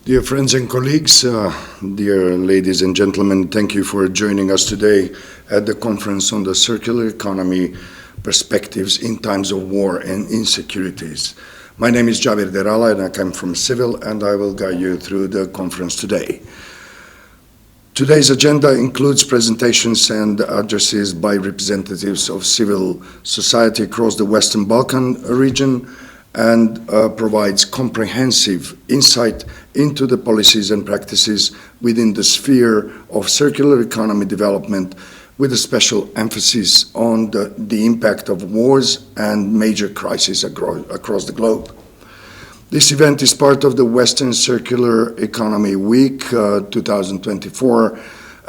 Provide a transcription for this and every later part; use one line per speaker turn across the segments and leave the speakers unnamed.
Dear friends and colleagues, dear ladies and gentlemen, thank you for joining us today at the conference on the circular economy perspectives in times of war and insecurities. My name is Javir Derala and I come from Civil, and I will guide you through the conference today. Today's agenda includes presentations and addresses by representatives of civil society across the Western Balkan region, and provides comprehensive insight into the policies and practices within the sphere of circular economy development, with a special emphasis on the impact of wars and major crises across the globe. This event is part of the Western Circular Economy Week 2024,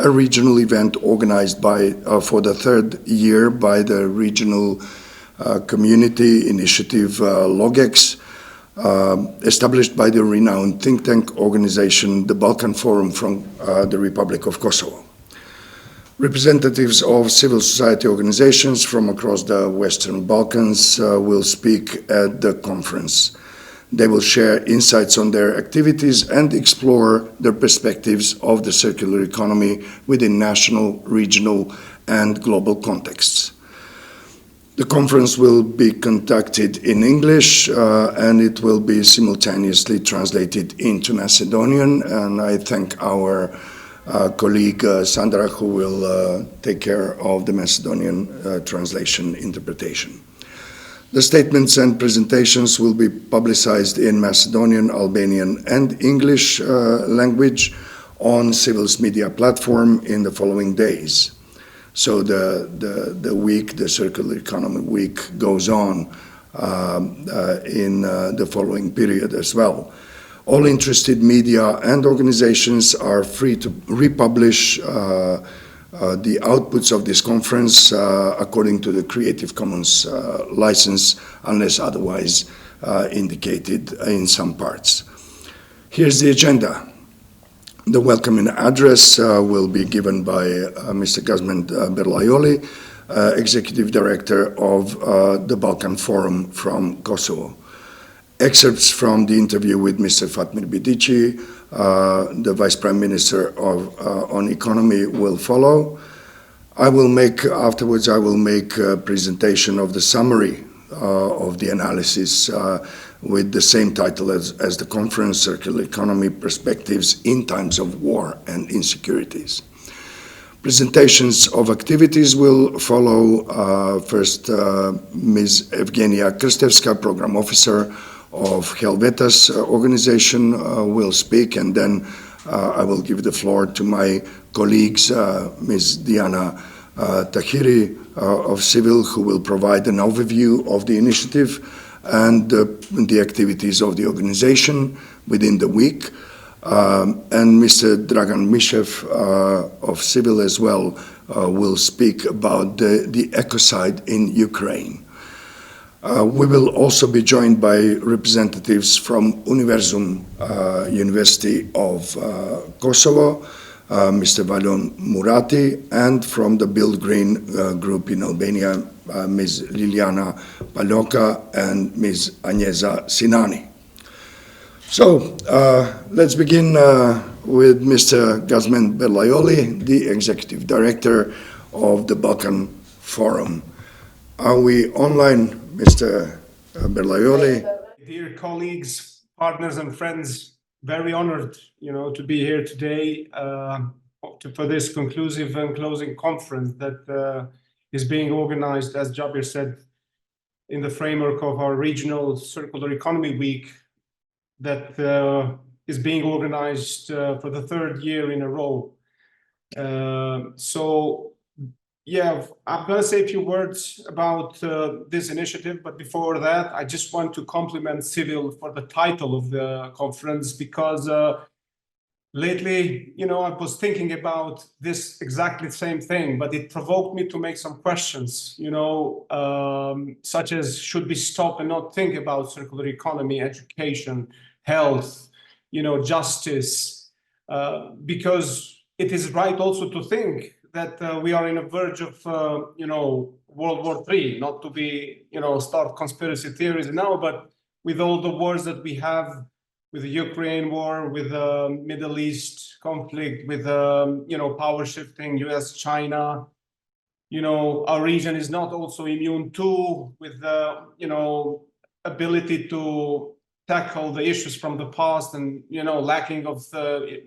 a regional event organized for the third year by the regional community initiative LogEx, established by the renowned think tank organization, the Balkan Forum from the Republic of Kosovo. Representatives of civil society organizations from across the Western Balkans will speak at the conference. They will share insights on their activities and explore their perspectives of the circular economy within national, regional, and global contexts. The conference will be conducted in English and it will be simultaneously translated into Macedonian, and I thank our colleague Sandra, who will take care of the Macedonian translation interpretation. The statements and presentations will be publicized in Macedonian, Albanian, and English language on Civil's media platform in the following days. So the week, the Circular Economy Week, goes on in the following period as well. All interested media and organizations are free to republish the outputs of this conference according to the Creative Commons license, unless otherwise indicated in some parts. Here's the agenda. The welcoming address will be given by Mr. Gazmend Bërlajolli, Executive Director of the Balkan Forum from Kosovo. Excerpts from the interview with Mr. Fatmir Bidici, the Vice Prime Minister on Economy, will follow. Afterwards I will make a presentation of the summary of the analysis with the same title as the conference, Circular Economy Perspectives in Times of War and Insecurities. Presentations of activities will follow. First, Ms. Evgenija Krstevska, Program Officer of HELVETAS organization, will speak, and then I will give the floor to my colleagues, Ms. Diana Tahiri of Civil, who will provide an overview of the initiative and the activities of the organization within the week, and Mr. Dragan Mishev of Civil as well will speak about the ecocide in Ukraine. We will also be joined by representatives from Universum University of Kosovo, Mr. Valon Murati, and from the Build Green group in Albania, Ms. Liliana Paloka and Ms. Anjeza Sinani. So let's begin with Mr. Gazmend Bërlajolli, the Executive Director of the Balkan Forum. Are we online, Mr. Bërlajolli?
Dear colleagues, partners and friends, very honored, to be here today for this conclusive and closing conference that is being organized, as Jabir said, in the framework of our regional Circular Economy Week that is being organized for the third year in a row. Yeah, I'm going to say a few words about this initiative, but before that, I just want to compliment Civil for the title of the conference, because lately, I was thinking about this exactly same thing, but it provoked me to make some questions, such as, should we stop and not think about circular economy, education, health, justice, because it is right also to think that we are in a verge of, World War III, not to be, start conspiracy theories now, but with all the wars that we have with the Ukraine war, with the Middle East conflict, with power shifting, US, China. Our region is not also immune to, with the ability to tackle the issues from the past, and lacking of the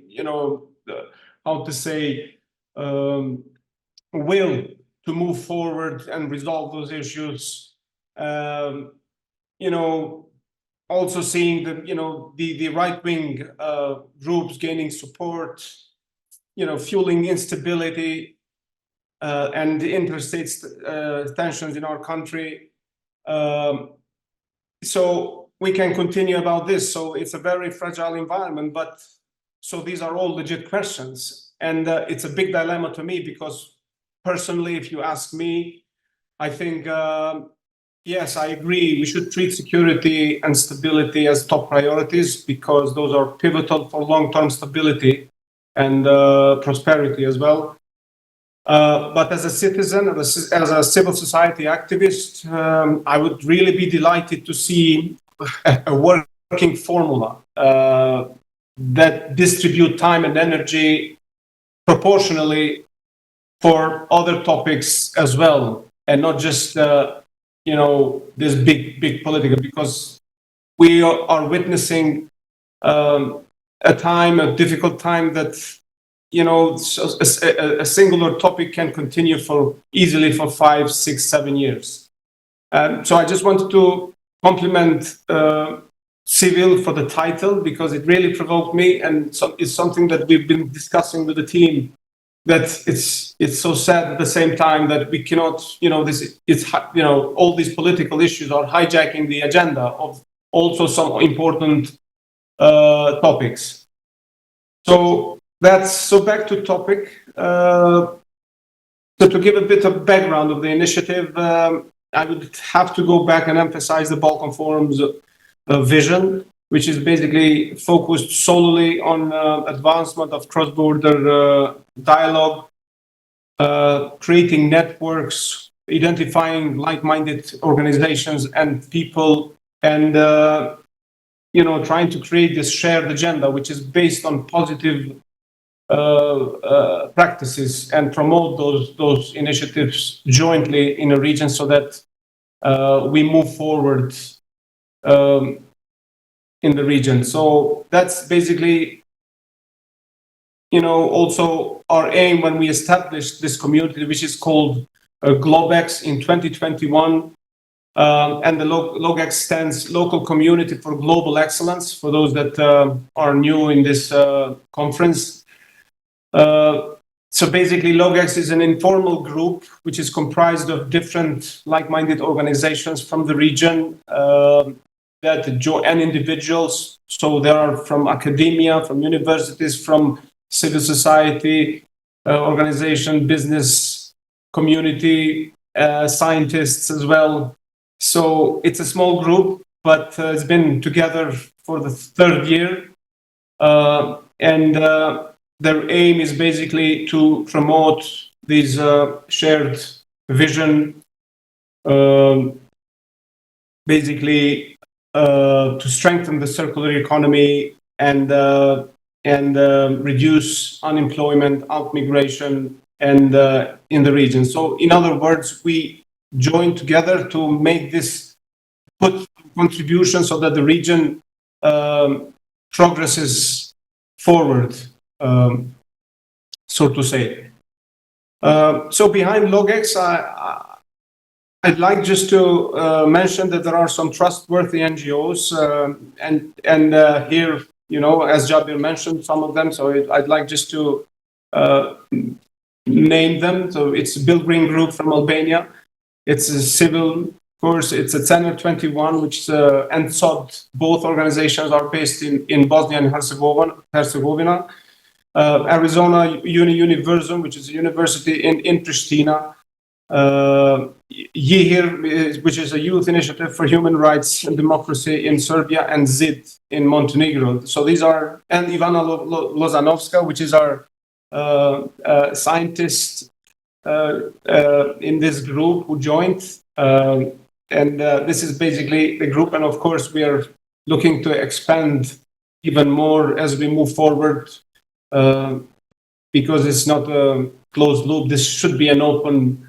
how to say will to move forward and resolve those issues. Also seeing the right-wing groups gaining support, fueling instability and the interstate tensions in our country. So we can continue about this. So it's a very fragile environment, but so these are all legit questions. And it's a big dilemma to me, because personally, if you ask me, I think, yes, I agree. We should treat security and stability as top priorities, because those are pivotal for long-term stability and prosperity as well. But as a citizen, as a civil society activist, I would really be delighted to see a working formula that distribute time and energy proportionally for other topics as well, and not just this big political, because we are witnessing a difficult time that a singular topic can continue easily for 5, 6, 7 years. So I just wanted to compliment Civil for the title, because it really provoked me, and it's something that we've been discussing with the team, that it's so sad at the same time that we cannot, all these political issues are hijacking the agenda of also some important topics. So back to topic. So to give a bit of background of the initiative, I would have to go back and emphasize the Balkan Forum's vision, which is basically focused solely on advancement of cross-border dialogue, creating networks, identifying like-minded organizations and people, and trying to create this shared agenda, which is based on positive practices, and promote those initiatives jointly in a region, so that we move forward in the region. So that's basically, also our aim when we established this community, which is called LogEx in 2021. And the LogEx stands Local Community for Global Excellence, for those that are new in this conference. So basically, LogEx is an informal group which is comprised of different like-minded organizations from the region and individuals. So there are from academia, from universities, from civil society, organization, business, community, scientists as well. So it's a small group, but it's been together for the 3rd year. And their aim is basically to promote this shared vision, basically to strengthen the circular economy and reduce unemployment, outmigration, and in the region. So in other words, we join together to make this contribution so that the region progresses forward, so to say. So behind LogEx, I'd like just to mention that there are some trustworthy NGOs, and here, as Jabir mentioned, some of them. So I'd like just to name them. So it's Bill Green Group from Albania. It's a civil, of course. It's a Tenor 21, which and SOD. Both organizations are based in Bosnia and Herzegovina. Arizona Universum, which is a university in Pristina. YIHIR, which is a youth initiative for human rights and democracy in Serbia, and ZID in Montenegro. So these are, and Ivana Lozanovska, which is our scientist in this group who joined. And this is basically the group. And of course, we are looking to expand even more as we move forward, because it's not a closed loop. This should be an open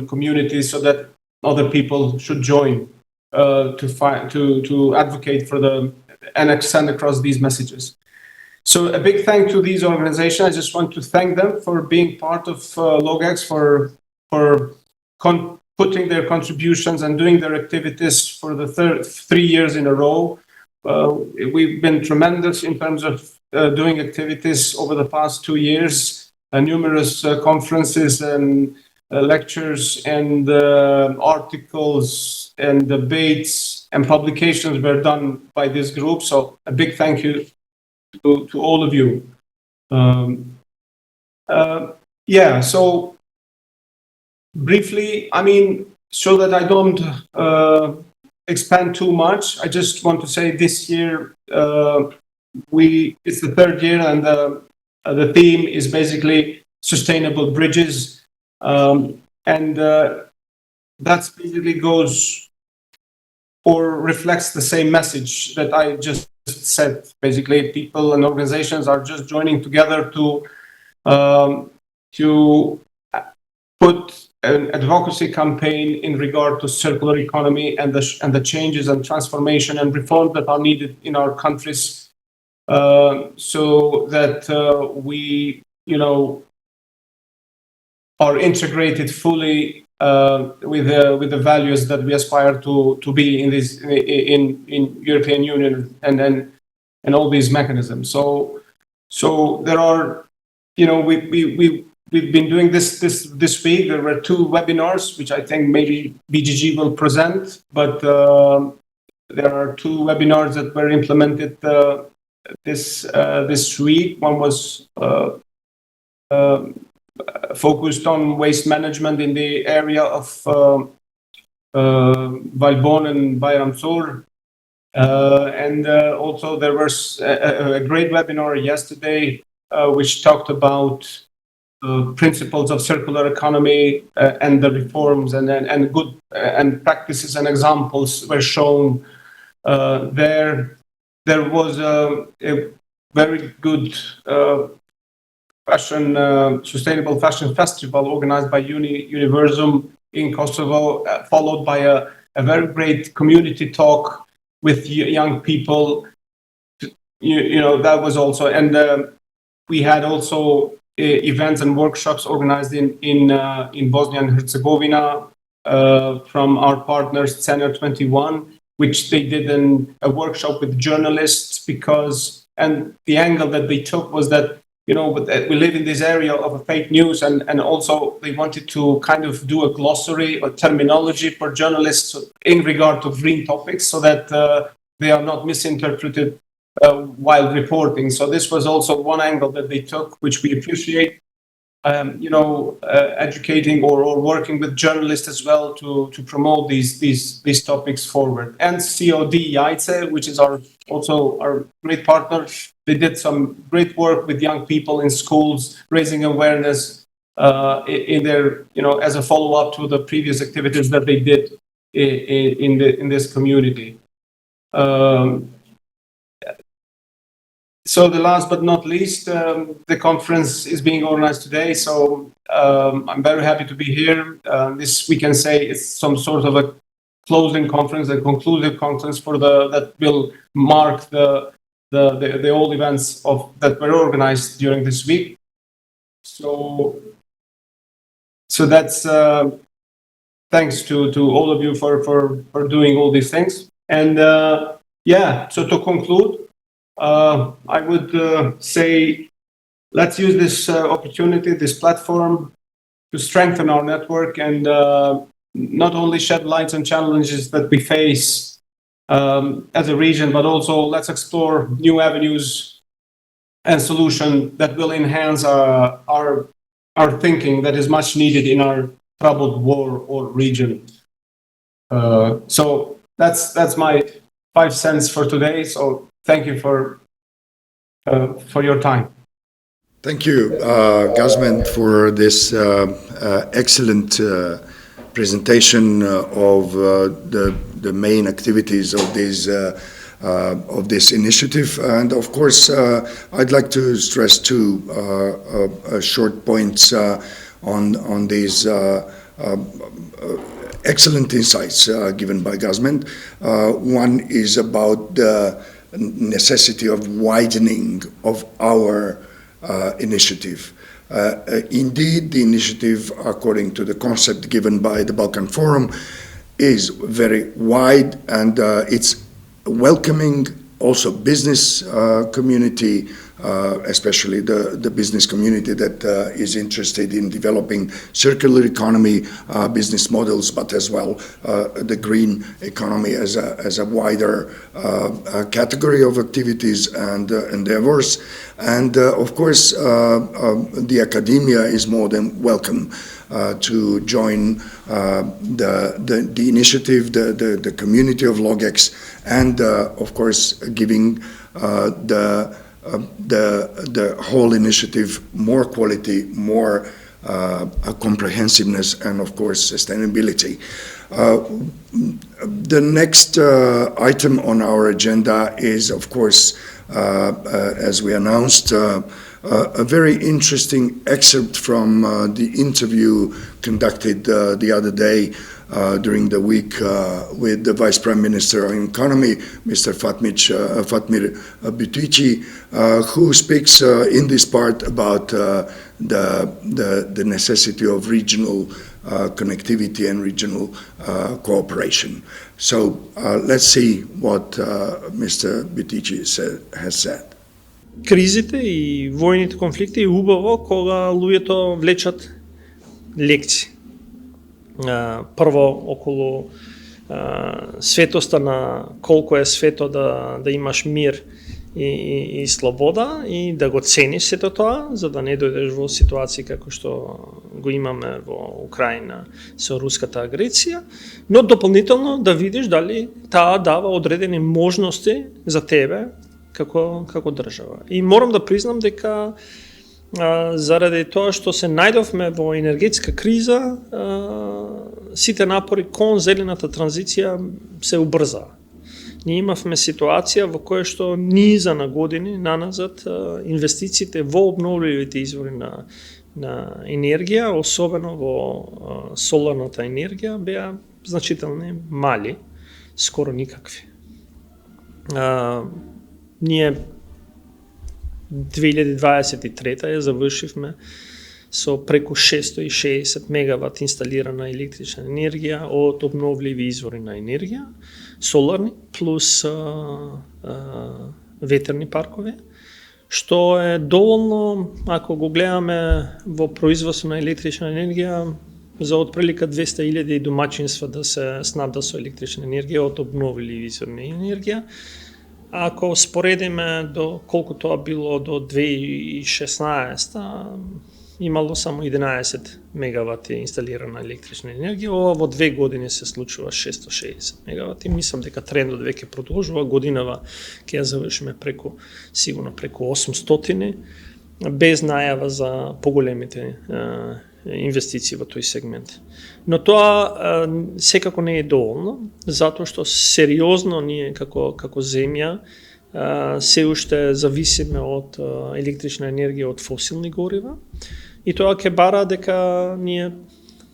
community, so that other people should join to advocate for and extend across these messages. So a big thank to these organizations. I just want to thank them for being part of LogEx, for putting their contributions and doing their activities for the 3 years in a row. We've been tremendous in terms of doing activities over the past 2 years, numerous conferences and lectures and articles and debates and publications were done by this group. So a big thank you to all of you. So briefly, I mean, so that I don't expand too much, I just want to say this year it's the 3rd year, and the theme is basically sustainable bridges, and that's basically goes or reflects the same message that I just said. Basically, people and organizations are just joining together to put an advocacy campaign in regard to circular economy and the changes and transformation and reform that are needed in our countries, so that we, are integrated fully with the values that we aspire to be in European Union and all these mechanisms. So there are, we've been doing this week. There were 2 webinars, which I think maybe BGG will present, but there are 2 webinars that were implemented this week. One was focused on waste management in the area of Valbon and Bayramsur. And also there was a great webinar yesterday, which talked about principles of circular economy and the reforms, and good and practices and examples were shown there. There was a very good sustainable fashion festival organized by Universum in Kosovo, followed by a very great community talk with young people. That was also, and we had also events and workshops organized in Bosnia and Herzegovina from our partners Senior 21, which they did a workshop with journalists, and the angle that they took was that we live in this area of fake news, and also they wanted to kind of do a glossary or terminology for journalists in regard to green topics, so that they are not misinterpreted while reporting. So this was also one angle that they took, which we appreciate. Educating or working with journalists as well to promote these topics forward. And COD Jajce, which is also our great partner, they did some great work with young people in schools, raising awareness in their, as a follow-up to the previous activities that they did in this community. So the last but not least, the conference is being organized today. So I'm very happy to be here. This, we can say, is some sort of a closing conference, a conclusive conference that will mark the all events that were organized during this week. So that's thanks to all of you for doing all these things. And so to conclude, I would say, let's use this opportunity, this platform, to strengthen our network and not only shed light on challenges that we face as a region, but also let's explore new avenues and solutions that will enhance our thinking that is much needed in our troubled war or region. So that's my 5 cents for today. So thank you for your time.
Thank you, Gazmend, for this excellent presentation of the main activities of this of this initiative. And of course, I'd like to stress two short points on these excellent insights given by Gazmend. One is about the necessity of widening of our initiative. Indeed, the initiative, according to the concept given by the Balkan Forum, is very wide, and it's welcoming also business community, especially the business community that is interested in developing circular economy business models, but as well the green economy as a wider category of activities and endeavors. And of course, the academia is more than welcome to join the initiative, the community of LogEx, and of course giving the whole initiative more quality, more comprehensiveness, and of course sustainability. The next item on our agenda is, of course, as we announced, a very interesting excerpt from the interview conducted the other day during the week with the Vice Prime Minister of Economy, Mr. Fatmir Butici, who speaks in this part about the necessity of regional connectivity and regional cooperation. So let's see what Mr. Butici has said.
Кризите и војните конфликти е убаво кога луѓето влечат лекции. Прво околу светоста на колку е свето да имаш мир и слобода и да го цениш сето тоа, за да не дојдеш во ситуации како што го имаме во Украина со руската агресија, но дополнително да видиш дали таа дава одредени можности за тебе како држава. И морам да признам дека заради тоа што се најдовме во енергетска криза, сите напори кон зелената транзиција се убрзаа. Ние имавме ситуација во која што низа на години наназад инвестициите во обновливите извори на енергија, особено во соларната енергија, беа значително мали, скоро никакви. Ние 2023 ја завршивме со преку 660 мегават инсталирана електрична енергија од обновливи извори на енергија, соларни плюс ветерни паркови, што е доволно, ако го гледаме во производство на електрична енергија, за отприлика 200.000 домаќинства да се снабдат со електрична енергија од обновливи извори на енергија. Ако споредиме до колку тоа било до 2016, имало само 11 мегавати инсталирана електрична енергија, ова во 2 години се случува 660 мегавати. Мислам дека трендот веќе продолжува, годинава ќе ја завршиме сигурно преку 800, без најава за поголемите инвестиции во тој сегмент. Но тоа секако не е доволно, затоа што сериозно ние како земја се уште зависиме од електрична енергија од фосилни горива, и тоа ќе бара дека ние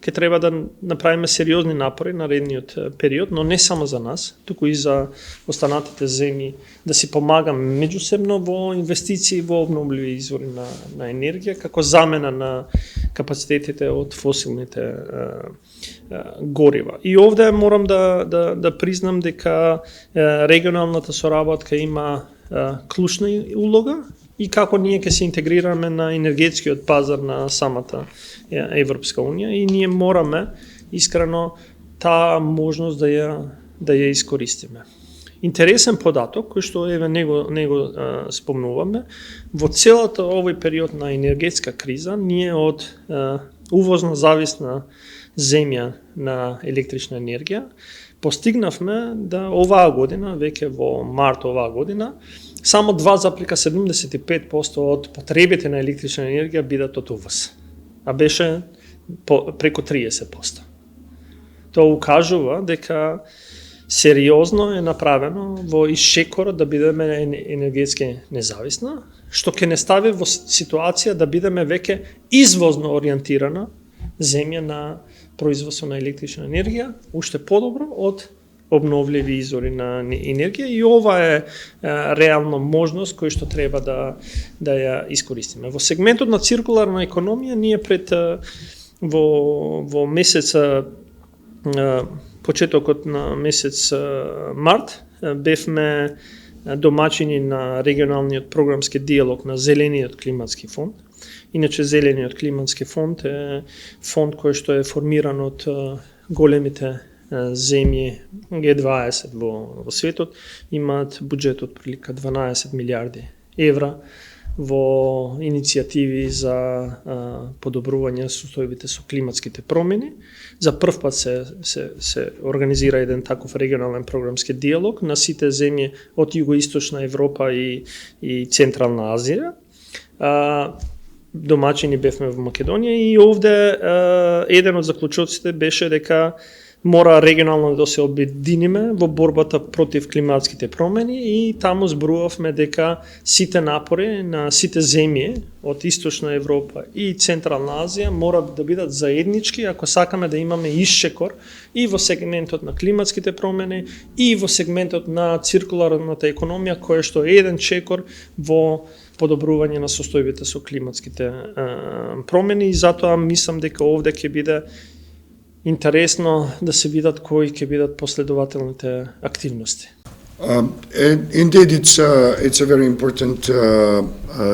ќе треба да направиме сериозни напори наредниот период, но не само за нас, туку и за останатите земји, да си помагаме меѓусебно во инвестиции во обновливи извори на енергија, како замена на капацитетите од фосилните горива. И овде морам да признам дека регионалната соработка има клучна улога и како ние ќе се интегрираме на енергетскиот пазар на самата Европска унија, и ние мораме искрено таа можност да ја искористиме. Интересен податок, кој што еве него спомнуваме, во целата овој период на енергетска криза, ние од увозно зависна земја на електрична енергија постигнавме да оваа година, веќе во март оваа година, само 2,75% од потребите на електрична енергија бидат од увоз, а беше преку 30%. Тоа укажува дека сериозно е направено во исчекор да бидеме енергетски независна, што ќе не стави во ситуација да бидеме веќе извозно ориентирана земја на производство на електрична енергија, уште подобро од обновливи извори на енергија, и ова е реално можност која што треба да ја искористиме. Во сегментот на циркуларна економија ние пред во месец почетокот на месец март бевме домаќини на регионалниот програмски диалог на Зелениот климатски фонд. Иначе Зелениот климатски фонд е фонд кој што е формиран од големите земји Г20 во светот, имаат буџет од прилика 12 милиарди евра во иницијативи за подобрување состојбите со климатските промени. За прв пат се организира еден таков регионален програмски диалог на сите земји од југоисточна Европа и Централна Азија. Домаќини бевме во Македонија и овде еден од заклучоците беше дека мора регионално да се обединиме во борбата против климатските промени, и таму зборувавме дека сите напори на сите земји од Источна Европа и Централна Азија мора да бидат заеднички ако сакаме да имаме исчекор и во сегментот на климатските промени и во сегментот на циркуларната економија, која што е еден чекор во подобрување на состојбите со климатските промени, и затоа мислам дека овде ќе биде интересно да се видат кои ќе бидат последователните активности.
Indeed, it's a very important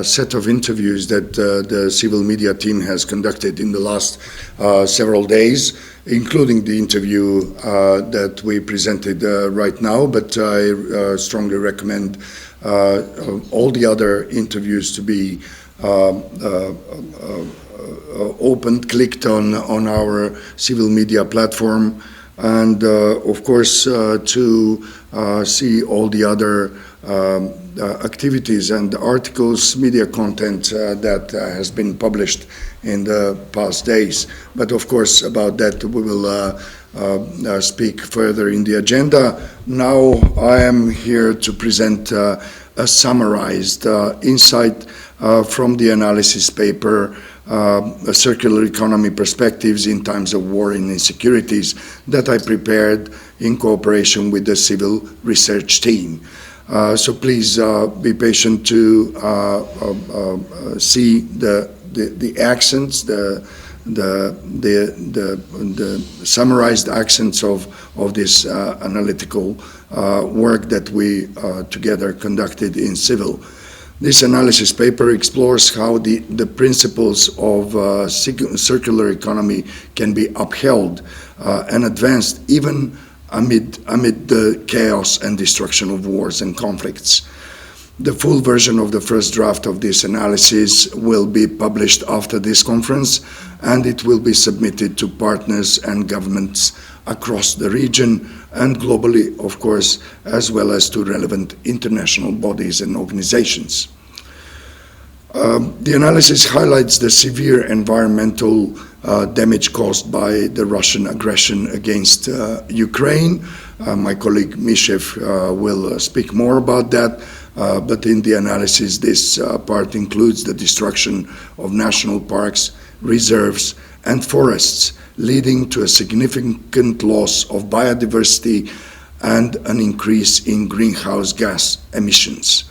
set of interviews that the civil media team has conducted in the last several days, including the interview that we presented right now, but I strongly recommend all the other interviews to be opened, clicked on our civil media platform, and of course to see all the other activities and articles, media content that has been published in the past days. But of course about that we will speak further in the agenda. Now I am here to present a summarized insight from the analysis paper, Circular Economy Perspectives in Times of War and Insecurities, that I prepared in cooperation with the civil research team. So please be patient to see the accents, the summarized accents of this analytical work that we together conducted in civil. This analysis paper explores how the principles of circular economy can be upheld and advanced even amid the chaos and destruction of wars and conflicts. The full version of the first draft of this analysis will be published after this conference, and it will be submitted to partners and governments across the region and globally, of course, as well as to relevant international bodies and organizations. The analysis highlights the severe environmental damage caused by the Russian aggression against Ukraine. My colleague Mishev will speak more about that, but in the analysis this part includes the destruction of national parks, reserves and forests, leading to a significant loss of biodiversity and an increase in greenhouse gas emissions.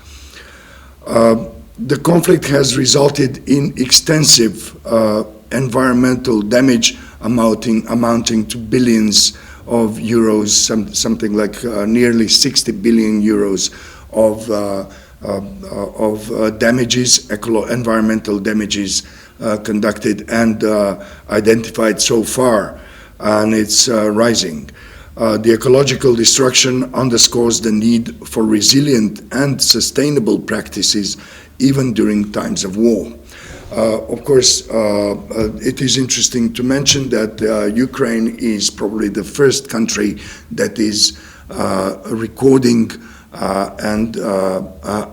The conflict has resulted in extensive environmental damage amounting to billions of euros, something like nearly 60 billion euros of damages, environmental damages conducted and identified so far, and it's rising. The ecological destruction underscores the need for resilient and sustainable practices even during times of war. Of course, it is interesting to mention that Ukraine is probably the first country that is recording and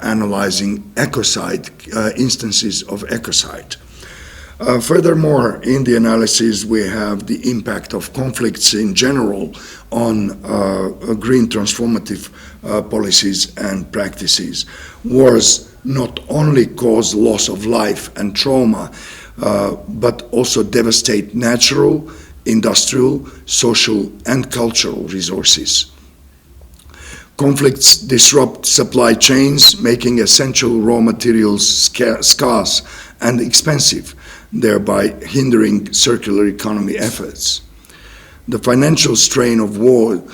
analyzing ecocide, instances of ecocide. Furthermore, in the analysis, we have the impact of conflicts in general on green transformative policies and practices. Wars not only cause loss of life and trauma, but also devastate natural, industrial, social, and cultural resources. Conflicts disrupt supply chains, making essential raw materials scarce and expensive, thereby hindering circular economy efforts. The financial strain of war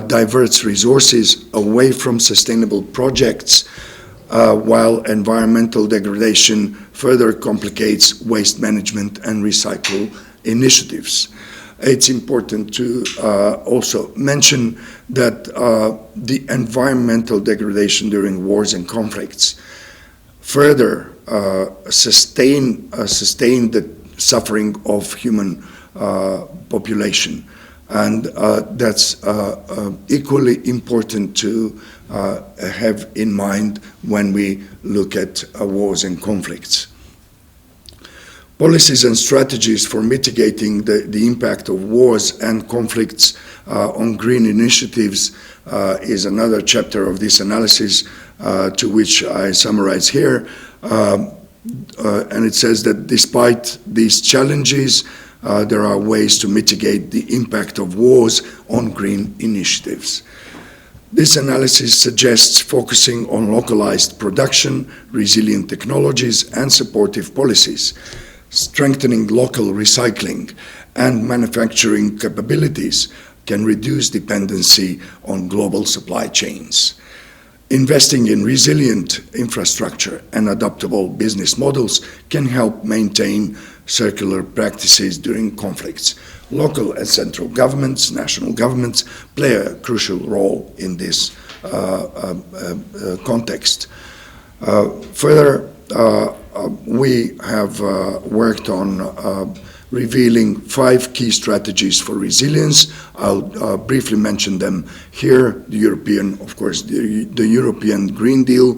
diverts resources away from sustainable projects, while environmental degradation further complicates waste management and recycle initiatives. It's important to also mention that the environmental degradation during wars and conflicts further sustain the suffering of human population. And that's equally important to have in mind when we look at wars and conflicts. Policies and strategies for mitigating the impact of wars and conflicts on green initiatives is another chapter of this analysis, to which I summarize here. And it says that despite these challenges, there are ways to mitigate the impact of wars on green initiatives. This analysis suggests focusing on localized production, resilient technologies, and supportive policies, strengthening local recycling and manufacturing capabilities can reduce dependency on global supply chains. Investing in resilient infrastructure and adaptable business models can help maintain circular practices during conflicts. Local and central governments, national governments, play a crucial role in this context. Further, we have worked on revealing 5 key strategies for resilience. I'll briefly mention them here. The European, of course, the European Green Deal,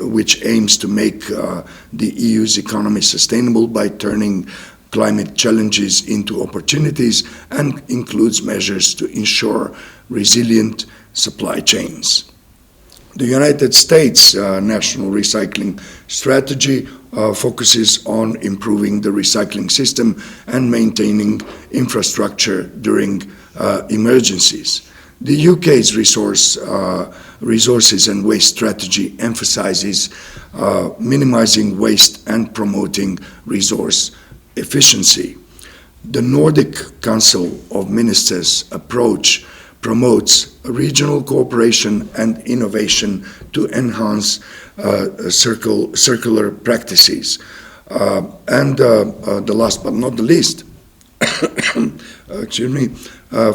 which aims to make the EU's economy sustainable by turning climate challenges into opportunities, and includes measures to ensure resilient supply chains. The United States National Recycling Strategy focuses on improving the recycling system and maintaining infrastructure during emergencies. The UK's resources and waste strategy emphasizes minimizing waste and promoting resource efficiency. The Nordic Council of Ministers approach promotes regional cooperation and innovation to enhance circular practices. And the last but not the least,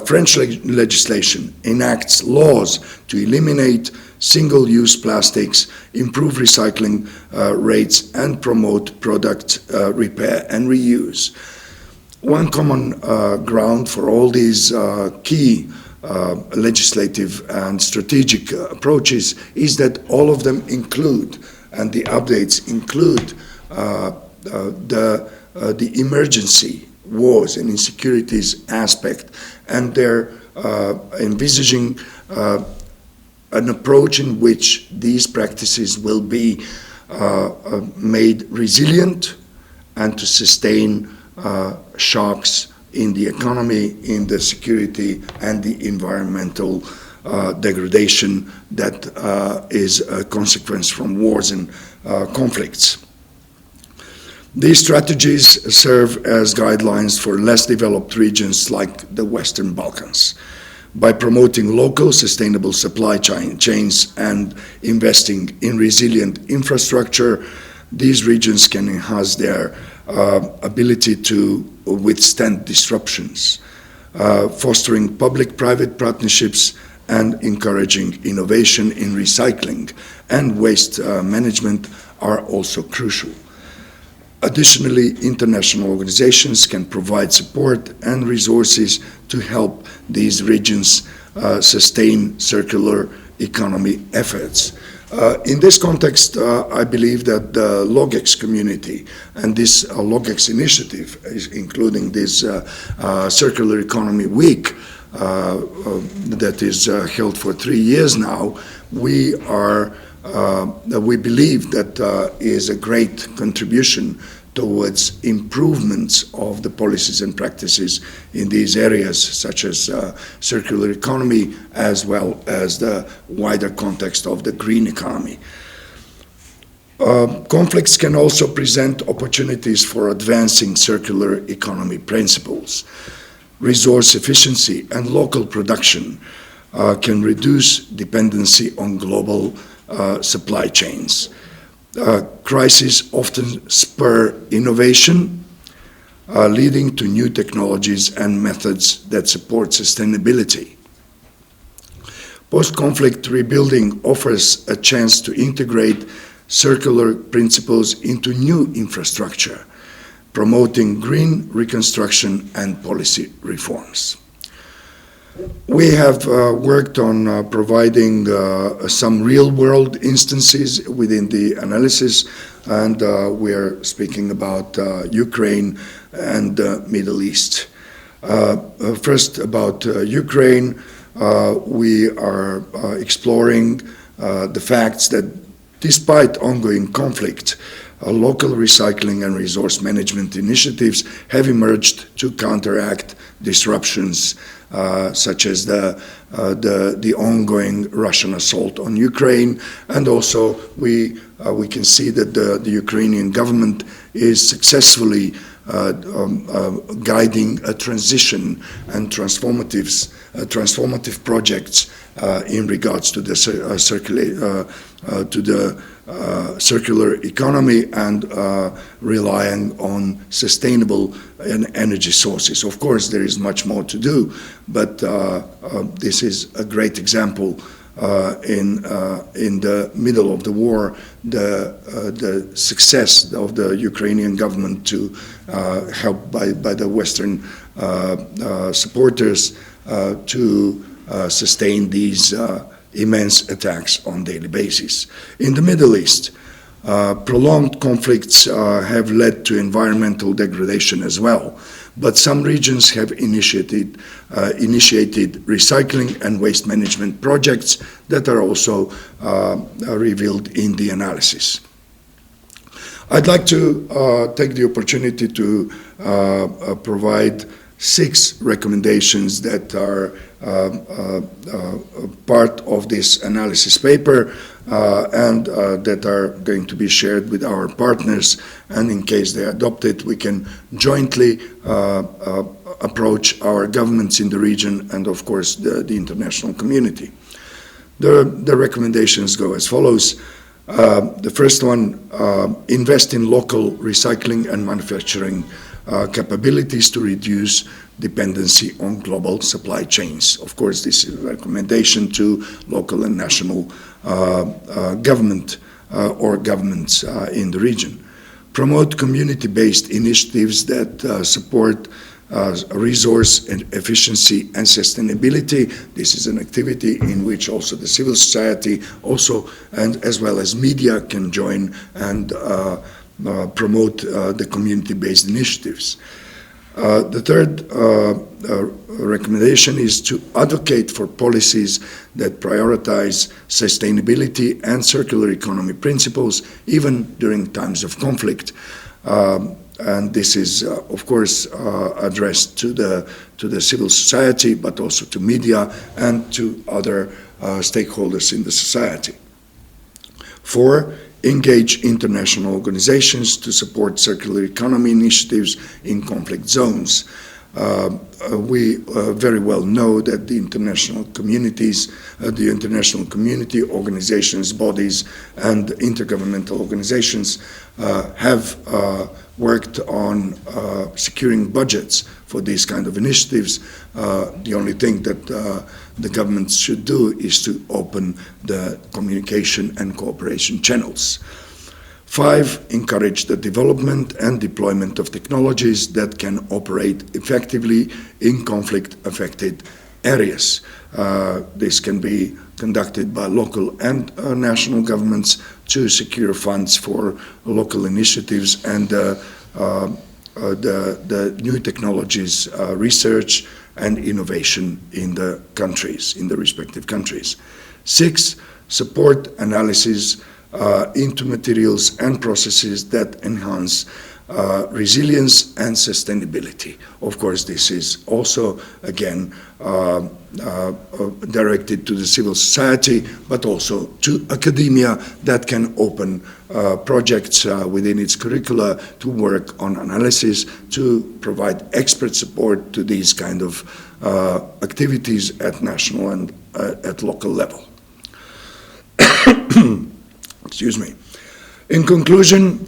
French legislation enacts laws to eliminate single-use plastics, improve recycling rates, and promote product repair and reuse. One common ground for all these key legislative and strategic approaches is that all of them include, and the updates include, the emergency, wars and insecurities aspect, and they're envisaging an approach in which these practices will be made resilient and to sustain shocks in the economy, in the security, and the environmental degradation that is a consequence from wars and conflicts. These strategies serve as guidelines for less developed regions like the Western Balkans. By promoting local sustainable supply chains and investing in resilient infrastructure, these regions can enhance their ability to withstand disruptions. Fostering public-private partnerships and encouraging innovation in recycling and waste management are also crucial. Additionally, international organizations can provide support and resources to help these regions sustain circular economy efforts. In this context, I believe that the LogEx community and this LogEx initiative, including this Circular Economy Week that is held for 3 years now, we believe that is a great contribution towards improvements of the policies and practices in these areas, such as circular economy, as well as the wider context of the green economy. Conflicts can also present opportunities for advancing circular economy principles. Resource efficiency and local production can reduce dependency on global supply chains. Crises often spur innovation, leading to new technologies and methods that support sustainability. Post-conflict rebuilding offers a chance to integrate circular principles into new infrastructure, promoting green reconstruction and policy reforms. We have worked on providing some real-world instances within the analysis, and we are speaking about Ukraine and the Middle East. First, about Ukraine, we are exploring the facts that despite ongoing conflict, local recycling and resource management initiatives have emerged to counteract disruptions such as the ongoing Russian assault on Ukraine, and also we can see that the Ukrainian government is successfully guiding a transition and transformative projects in regards to the circular economy and relying on sustainable energy sources. Of course, there is much more to do, but this is a great example in the middle of the war, the success of the Ukrainian government to help by the Western supporters to sustain these immense attacks on daily basis. In the Middle East, prolonged conflicts have led to environmental degradation as well, but some regions have initiated recycling and waste management projects that are also revealed in the analysis. I'd like to take the opportunity to provide 6 recommendations that are part of this analysis paper and that are going to be shared with our partners, and in case they adopt it, we can jointly approach our governments in the region and of course the international community. The recommendations go as follows. The first one, invest in local recycling and manufacturing capabilities to reduce dependency on global supply chains. Of course, this is a recommendation to local and national government or governments in the region. Promote community-based initiatives that support resource and efficiency and sustainability. This is an activity in which also the civil society and as well as media can join and promote the community-based initiatives. The third recommendation is to advocate for policies that prioritize sustainability and circular economy principles, even during times of conflict. And this is, of course, addressed to the civil society, but also to media and to other stakeholders in the society. 4, engage international organizations to support circular economy initiatives in conflict zones. We very well know that the international communities, the international community, organizations, bodies, and intergovernmental organizations have worked on securing budgets for these kind of initiatives. The only thing that the governments should do is to open the communication and cooperation channels. 5, encourage the development and deployment of technologies that can operate effectively in conflict-affected areas. This can be conducted by local and national governments to secure funds for local initiatives and the new technologies research and innovation in the countries, in the respective countries. 6, support analysis into materials and processes that enhance resilience and sustainability. Of course, this is also, again, directed to the civil society, but also to academia that can open projects within its curricula to work on analysis, to provide expert support to these kind of activities at national and at local level. Excuse me. In conclusion,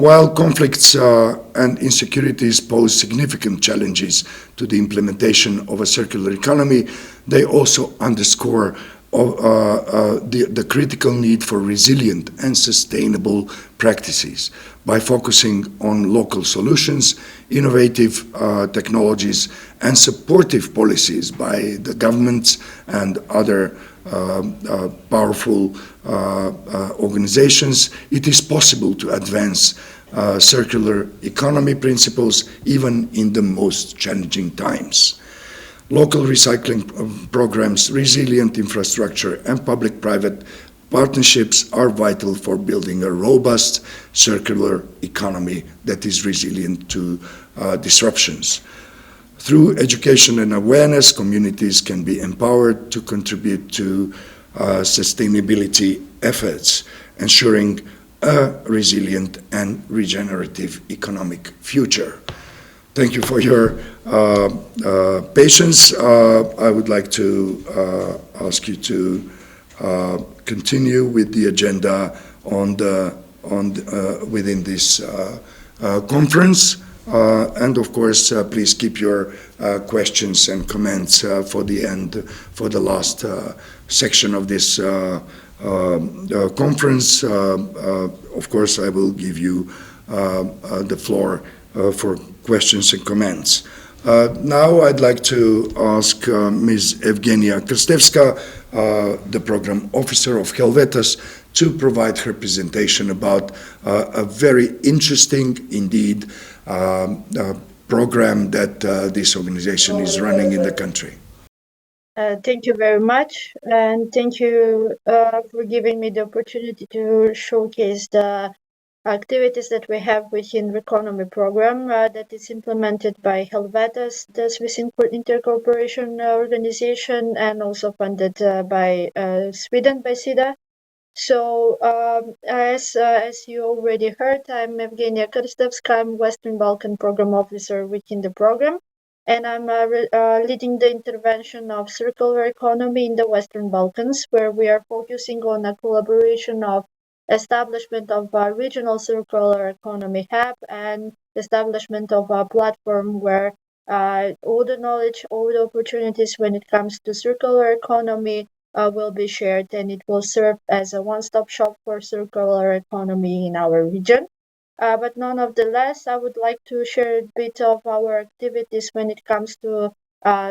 while conflicts and insecurities pose significant challenges to the implementation of a circular economy, they also underscore the critical need for resilient and sustainable practices. By focusing on local solutions, innovative technologies, and supportive policies by the governments and other powerful organizations, it is possible to advance circular economy principles even in the most challenging times. Local recycling programs, resilient infrastructure, and public-private partnerships are vital for building a robust circular economy that is resilient to disruptions. Through education and awareness, communities can be empowered to contribute to sustainability efforts, ensuring a resilient and regenerative economic future. Thank you for your patience. I would like to ask you to continue with the agenda within this conference. And of course, please keep your questions and comments for the end, for the last section of this conference. Of course, I will give you the floor for questions and comments. Now I'd like to ask Ms. Evgenija Krstevska, the Program Officer of HELVETAS, to provide her presentation about a very interesting, indeed, program that this organization is running in the country.
Thank you very much, and thank you for giving me the opportunity to showcase the activities that we have within the economy program that is implemented by HELVETAS, the Swiss Intercorporation Organization, and also funded by Sweden, by SIDA. So, as you already heard, I'm Evgenija Krstevska. I'm Western Balkan Program Officer within the program, and I'm leading the intervention of circular economy in the Western Balkans, where we are focusing on a collaboration of establishment of a regional circular economy hub and establishment of a platform where all the knowledge, all the opportunities when it comes to circular economy will be shared, and it will serve as a one-stop shop for circular economy in our region. But nonetheless, I would like to share a bit of our activities when it comes to the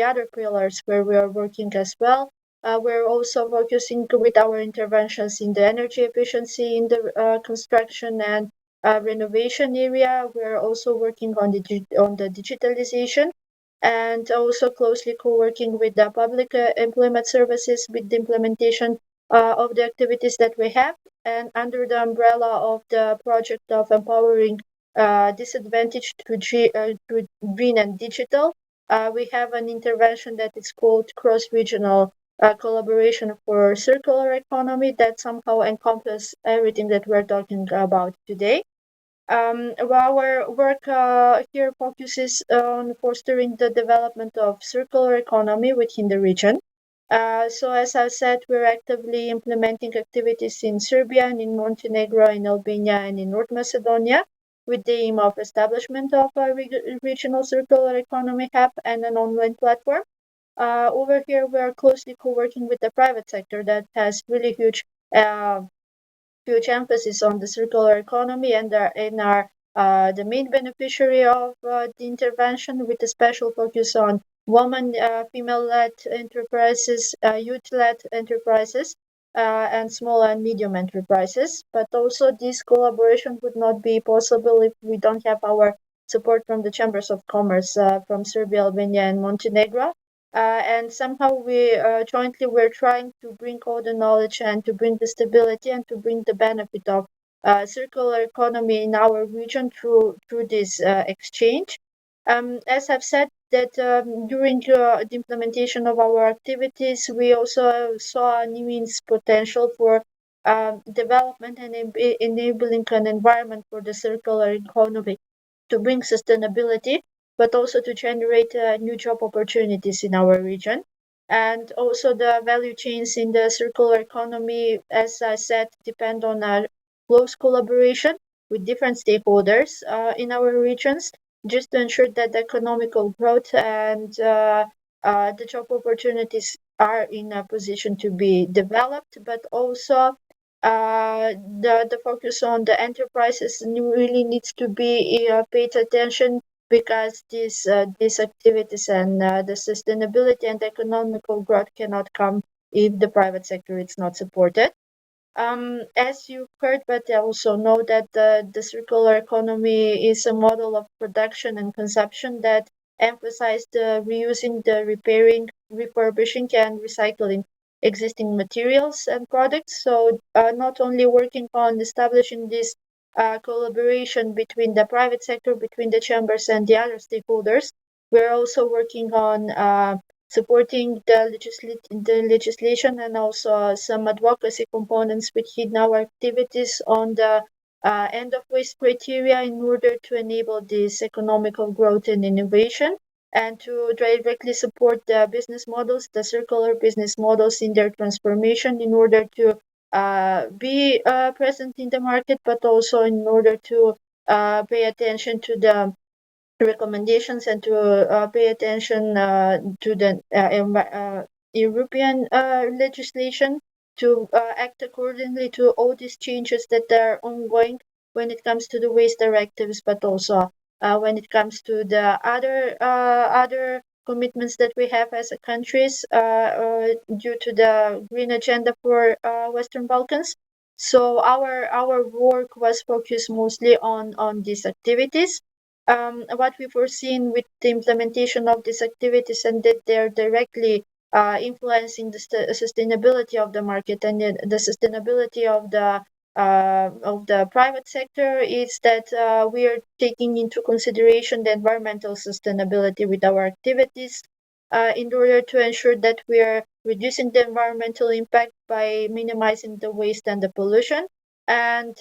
other pillars where we are working as well. We're also focusing with our interventions in the energy efficiency in the construction and renovation area. We're also working on the digitalization, and also closely co-working with the public employment services with the implementation of the activities that we have. And under the umbrella of the project of empowering disadvantaged to green and digital, we have an intervention that is called cross-regional collaboration for circular economy that somehow encompasses everything that we're talking about today. Our work here focuses on fostering the development of circular economy within the region. So as I said, we're actively implementing activities in Serbia and in Montenegro, in Albania and in North Macedonia with the aim of establishment of a regional circular economy hub and an online platform. Over here, we are closely co-working with the private sector that has really huge emphasis on the circular economy and are the main beneficiary of the intervention, with a special focus on woman, female-led enterprises, youth-led enterprises, and small and medium enterprises. But also this collaboration would not be possible if we don't have our support from the chambers of commerce from Serbia, Albania, and Montenegro. And somehow we jointly we're trying to bring all the knowledge and to bring the stability and to bring the benefit of circular economy in our region through this exchange. As I've said, that during the implementation of our activities, we also saw an immense potential for development and enabling an environment for the circular economy to bring sustainability, but also to generate new job opportunities in our region. And also the value chains in the circular economy, as I said, depend on a close collaboration with different stakeholders in our regions, just to ensure that the economical growth and the job opportunities are in a position to be developed, but also the focus on the enterprises really needs to be paid attention, because these activities and the sustainability and economical growth cannot come if the private sector is not supported. As you've heard, but I also know that the circular economy is a model of production and consumption that emphasizes the reusing, the repairing, refurbishing, and recycling existing materials and products. So not only working on establishing this collaboration between the private sector, between the chambers and the other stakeholders, we're also working on supporting the legislation and also some advocacy components within our activities on the end of waste criteria in order to enable this economical growth and innovation, and to directly support the business models, the circular business models in their transformation in order to be present in the market, but also in order to pay attention to the recommendations and to pay attention to the European legislation, to act accordingly to all these changes that are ongoing when it comes to the waste directives, but also when it comes to the other commitments that we have as a countries due to the green agenda for Western Balkans. So our work was focused mostly on these activities. What we foreseen with the implementation of these activities, and that they're directly influencing the sustainability of the market and the sustainability of the private sector, is that we are taking into consideration the environmental sustainability with our activities in order to ensure that we are reducing the environmental impact by minimizing the waste and the pollution. And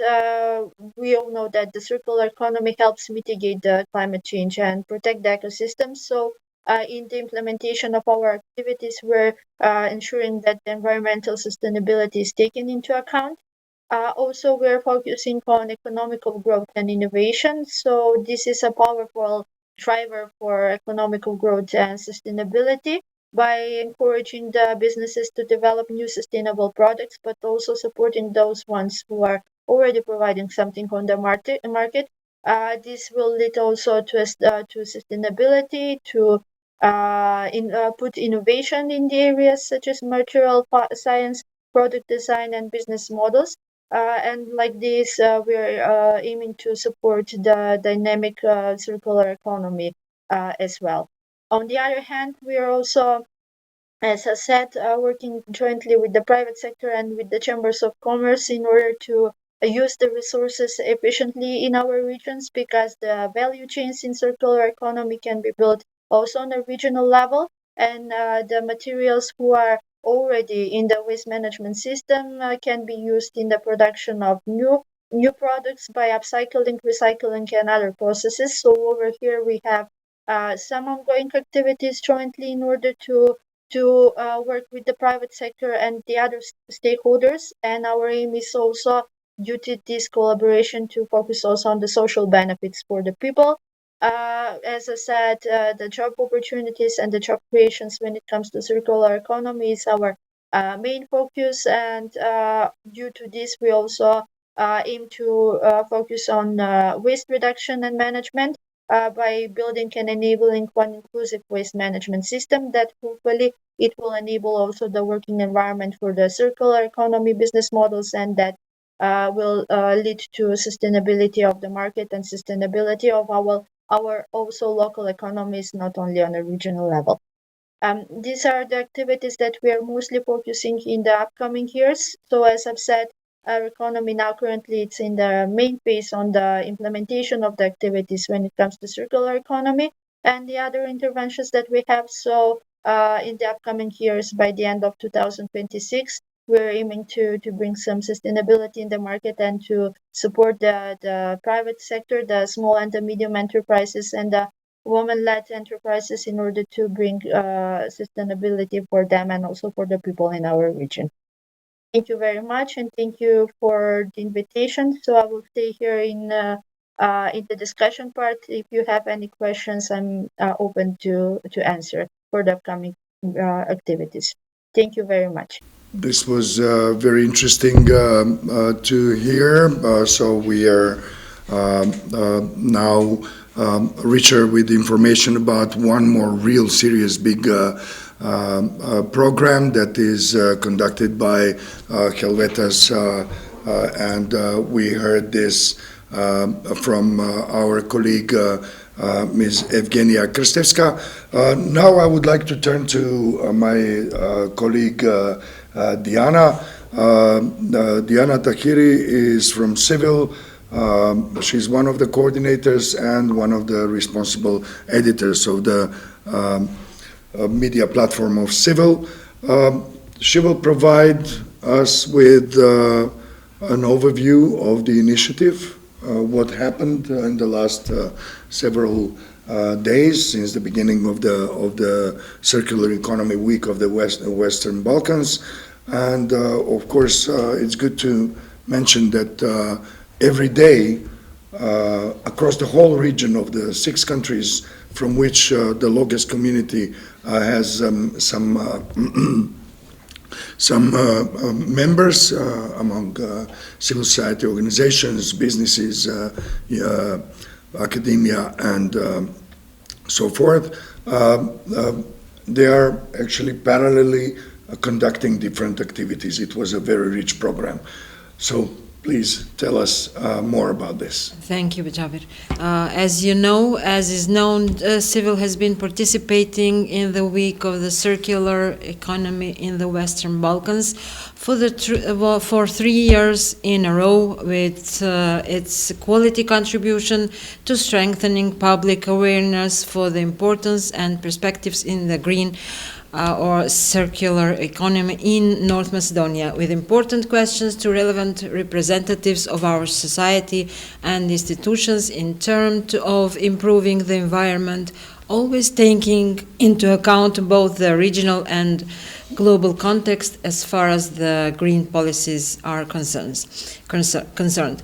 we all know that the circular economy helps mitigate the climate change and protect the ecosystem. So in the implementation of our activities, we're ensuring that the environmental sustainability is taken into account. Also, we're focusing on economical growth and innovation. So this is a powerful driver for economical growth and sustainability by encouraging the businesses to develop new sustainable products, but also supporting those ones who are already providing something on the market. This will lead also to sustainability, to put innovation in the areas such as material science, product design, and business models. And like this, we're aiming to support the dynamic circular economy as well. On the other hand, we are also, as I said, working jointly with the private sector and with the chambers of commerce in order to use the resources efficiently in our regions, because the value chains in circular economy can be built also on a regional level, and the materials who are already in the waste management system can be used in the production of new products by upcycling, recycling, and other processes. So over here we have some ongoing activities jointly in order to work with the private sector and the other stakeholders. And our aim is also, due to this collaboration, to focus also on the social benefits for the people. As I said, the job opportunities and the job creations when it comes to circular economy is our main focus. And due to this, we also aim to focus on waste reduction and management. by building and enabling one inclusive waste management system that hopefully it will enable also the working environment for the circular economy business models, and that will lead to sustainability of the market and sustainability of our also local economies, not only on a regional level. These are the activities that we are mostly focusing in the upcoming years. So as I've said, our economy now currently it's in the main phase on the implementation of the activities when it comes to circular economy and the other interventions that we have. So in the upcoming years, by the end of 2026, we're aiming to bring some sustainability in the market and to support the private sector, the small and the medium enterprises, and the women-led enterprises in order to bring sustainability for them and also for the people in our region. Thank you very much, and thank you for the invitation. So I will stay here in the discussion part. If you have any questions, I'm open to answer for the upcoming activities. Thank you very much.
This was very interesting to hear. So we are now richer with information about one more real serious big program that is conducted by HELVETAS, and we heard this from our colleague Ms. Evgenija Krstevska. Now I would like to turn to my colleague Diana. Diana Tahiri is from Civil. She's one of the coordinators and one of the responsible editors of the media platform of Civil. She will provide us with an overview of the initiative, what happened in the last several days since the beginning of the Circular Economy Week of the Western Balkans. And of course, it's good to mention that every day across the whole region of the 6 countries from which the LogEx community has some members among civil society organizations, businesses, academia, and so forth. They are actually parallelly conducting different activities. It was a very rich program. So please tell us more about this.
Thank you, Javir. As you know, as is known, Civil has been participating in the week of the circular economy in the Western Balkans for 3 years in a row, with its quality contribution to strengthening public awareness for the importance and perspectives in the green or circular economy in North Macedonia, with important questions to relevant representatives of our society and institutions in terms of improving the environment, always taking into account both the regional and global context as far as the green policies are concerned.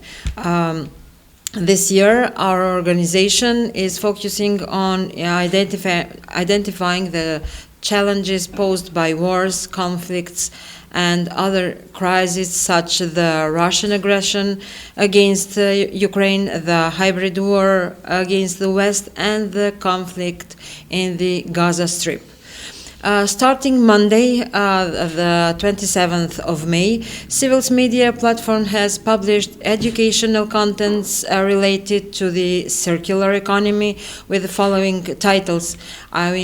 This year, our organization is focusing on identifying the challenges posed by wars, conflicts, and other crises such as the Russian aggression against Ukraine, the hybrid war against the West, and the conflict in the Gaza Strip. Starting Monday, the 27th of May, Civil's media platform has published educational contents related to the circular economy with the following titles. I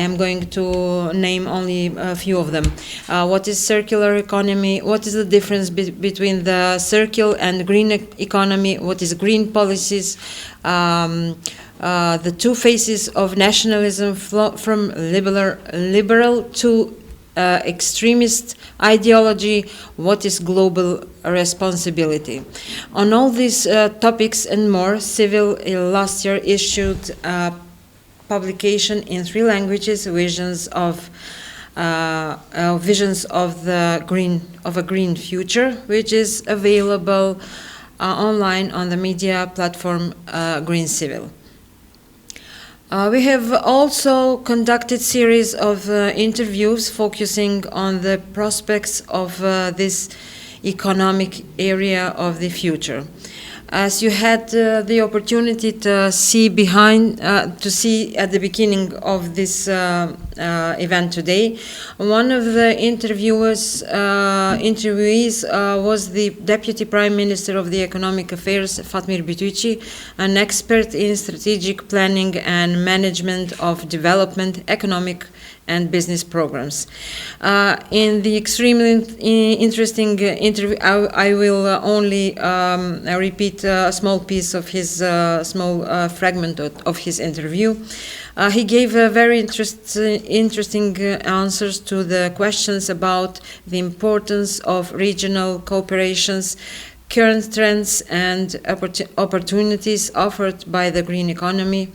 am going to name only a few of them. What is circular economy? What is the difference between the circular and green economy? What is green policies? The two faces of nationalism from liberal to extremist ideology, what is global responsibility. On all these topics and more, Civil last year issued a publication in 3 languages, visions of a green future, which is available online on the media platform Green Civil. We have also conducted series of interviews focusing on the prospects of this economic area of the future. As you had the opportunity to see at the beginning of this event today, one of the interviewees was the Deputy Prime Minister of the Economic Affairs, Fatmir Bityqi, an expert in strategic planning and management of development, economic and business programs. In the extremely interesting interview, I will only repeat a small piece of his fragment of his interview. He gave very interesting answers to the questions about the importance of regional cooperations, current trends and opportunities offered by the green economy,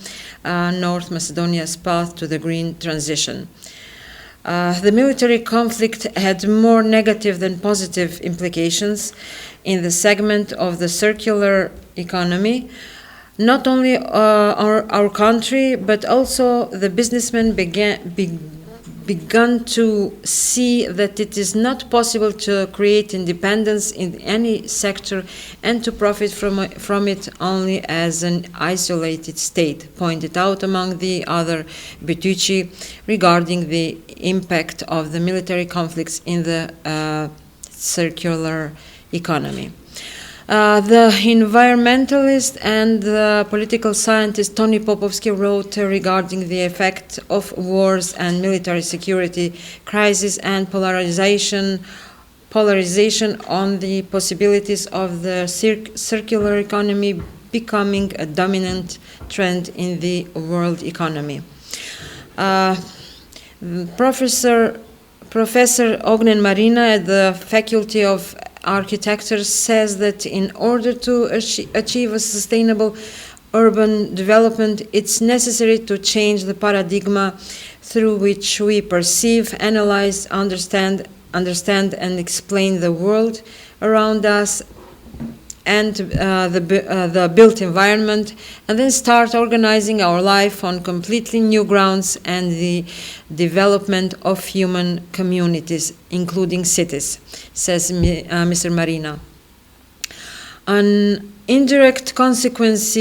North Macedonia's path to the green transition. The military conflict had more negative than positive implications in the segment of the circular economy. Not only our country, but also the businessmen begun to see that it is not possible to create independence in any sector and to profit from it only as an isolated state, pointed out among the other Bityqi regarding the impact of the military conflicts in the circular economy. The environmentalist and the political scientist Tony Popovsky wrote regarding the effect of wars and military security crisis and polarization on the possibilities of the circular economy becoming a dominant trend in the world economy. Professor Ognjen Marina at the Faculty of Architecture says that in order to achieve a sustainable urban development, it's necessary to change the paradigm through which we perceive, analyze, understand and explain the world around us and the built environment, and then start organizing our life on completely new grounds and the development of human communities, including cities, says Mr. Marina. An indirect consequence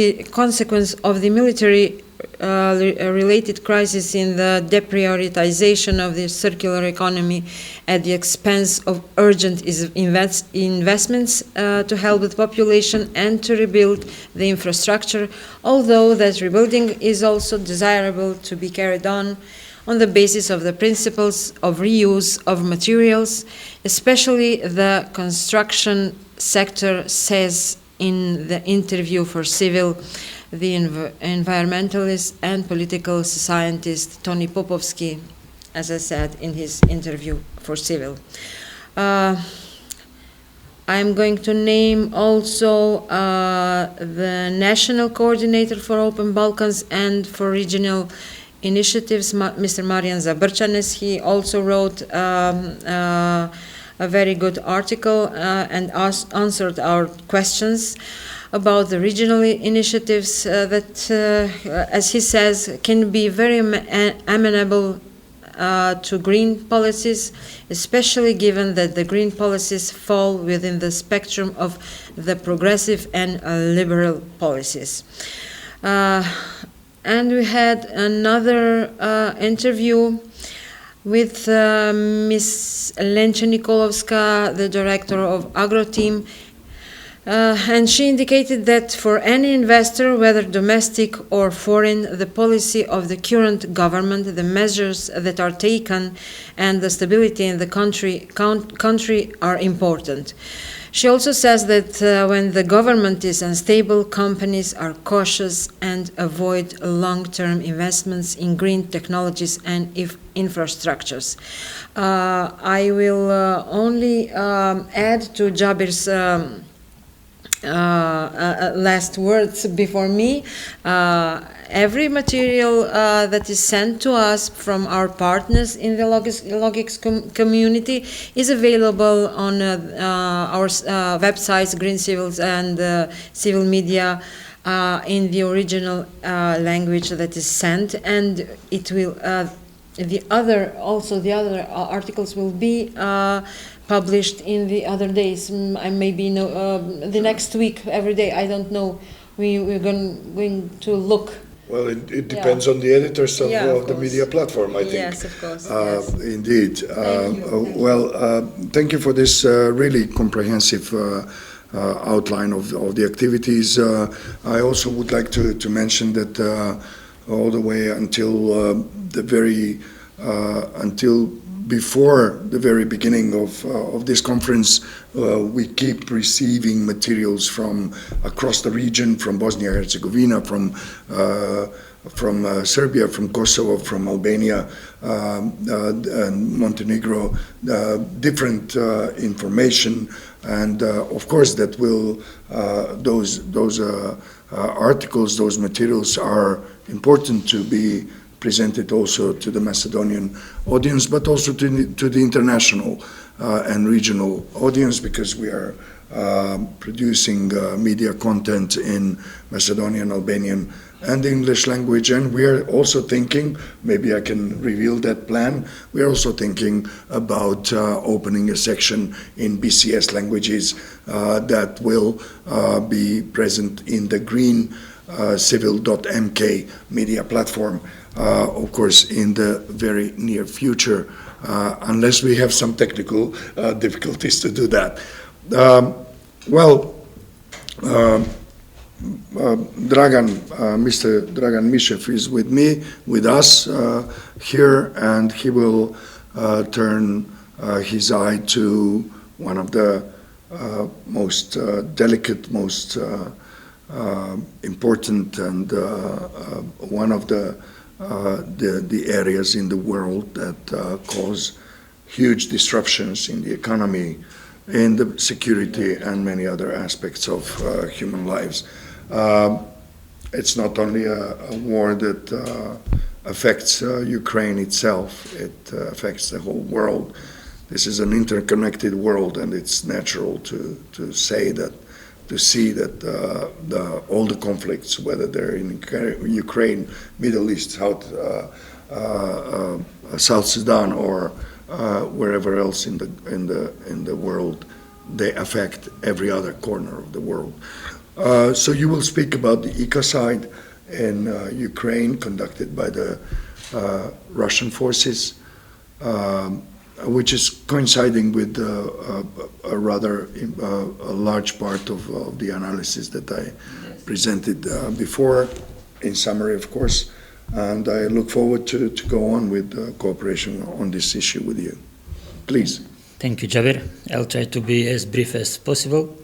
of the military related crisis in the deprioritization of the circular economy at the expense of urgent investments to help the population and to rebuild the infrastructure, although that rebuilding is also desirable to be carried on the basis of the principles of reuse of materials, especially the construction sector, says in the interview for Civil the environmentalist and political scientist Tony Popovsky, as I said in his interview for Civil. I'm going to name also the National Coordinator for Open Balkans and for Regional Initiatives, Mr. Marian Zabrčanes. He also wrote a very good article and answered our questions about the regional initiatives that, as he says, can be very amenable to green policies, especially given that the green policies fall within the spectrum of the progressive and liberal policies. And we had another interview with Ms. Lencha Nikolovska, the director of Agro Team, and she indicated that for any investor, whether domestic or foreign, the policy of the current government, the measures that are taken, and the stability in the country are important. She also says that when the government is unstable, companies are cautious and avoid long-term investments in green technologies and infrastructures. I will only add to Jabir's last words before me. Every material that is sent to us from our partners in the LogEx community is available on our websites, Green Civils and Civil Media, in the original language that is sent, and it will the other articles will be published in the other days. I maybe know the next week, every day. I don't know. We're going to look.
Well, it depends on the editors of the
course.
media platform, I think.
Yes, of course. Yes.
Indeed. Thank you for this really comprehensive outline of the activities. I also would like to mention that all the way until until before the very beginning of this conference, we keep receiving materials from across the region, from Bosnia and Herzegovina, from Serbia, from Kosovo, from Albania, and Montenegro, different information, and of course that will those articles, those materials are important to be presented also to the Macedonian audience, but also to the international and regional audience, because we are producing media content in Macedonian, Albanian, and the English language. And we are also thinking, maybe I can reveal that plan, we are also thinking about opening a section in BCS languages that will be present in the green civil.mk media platform, of course, in the very near future, unless we have some technical difficulties to do that. Mr. Dragan Mishev is with us here, and he will turn his eye to one of the most delicate, most important, and one of the areas in the world that cause huge disruptions in the economy, in the security, and many other aspects of human lives. It's not only a war that affects Ukraine itself, it affects the whole world. This is an interconnected world, and it's natural to see that all the conflicts, whether they're in Ukraine, Middle East, South Sudan, or wherever else in the world, they affect every other corner of the world. So you will speak about the ecocide in Ukraine conducted by the Russian forces, which is coinciding with a rather large part of the analysis that I presented before, in summary, of course. And I look forward to go on with cooperation on this issue with you. Please.
Thank you, Javier. I'll try to be as brief as possible.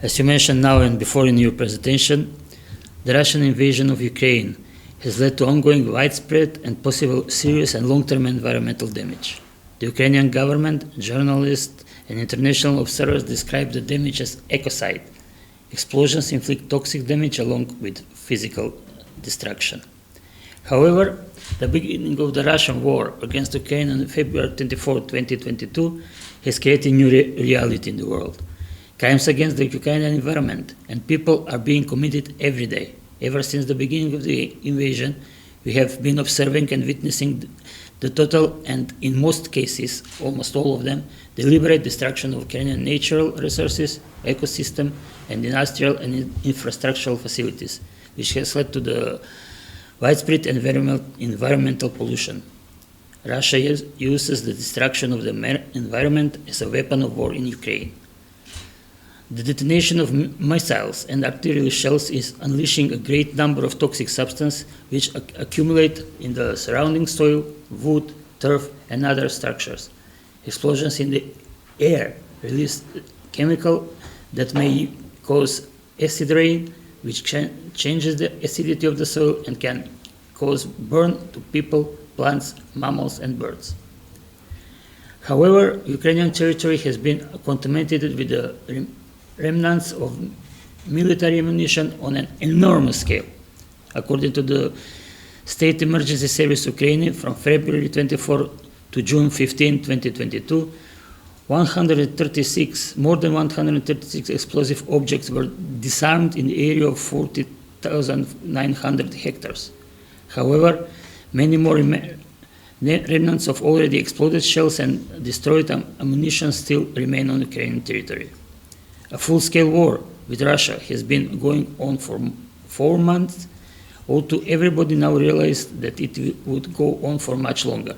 As you mentioned now and before in your presentation, the Russian invasion of Ukraine has led to ongoing widespread and possible serious and long-term environmental damage. The Ukrainian government, journalists, and international observers describe the damage as ecocide. Explosions inflict toxic damage along with physical destruction. However, the beginning of the Russian war against Ukraine on February 24, 2022 has created a new reality in the world. Crimes against the Ukrainian environment and people are being committed every day. Ever since the beginning of the invasion, we have been observing and witnessing the total and, in most cases, almost all of them, deliberate destruction of Ukrainian natural resources, ecosystem, and industrial and infrastructural facilities, which has led to the widespread environmental pollution. Russia uses the destruction of the environment as a weapon of war in Ukraine. The detonation of missiles and artillery shells is unleashing a great number of toxic substances which accumulate in the surrounding soil, wood, turf, and other structures. Explosions in the air release chemical that may cause acid rain, which changes the acidity of the soil and can cause burn to people, plants, mammals, and birds. However, Ukrainian territory has been contaminated with the remnants of military ammunition on an enormous scale. According to the State Emergency Service Ukraine, from February 24 to June 15, 2022, more than 136 explosive objects were disarmed in the area of 40,900 hectares. However, many more Remnants of already exploded shells and destroyed ammunition still remain on Ukrainian territory. A full-scale war with Russia has been going on for 4 months, although everybody now realized that it would go on for much longer.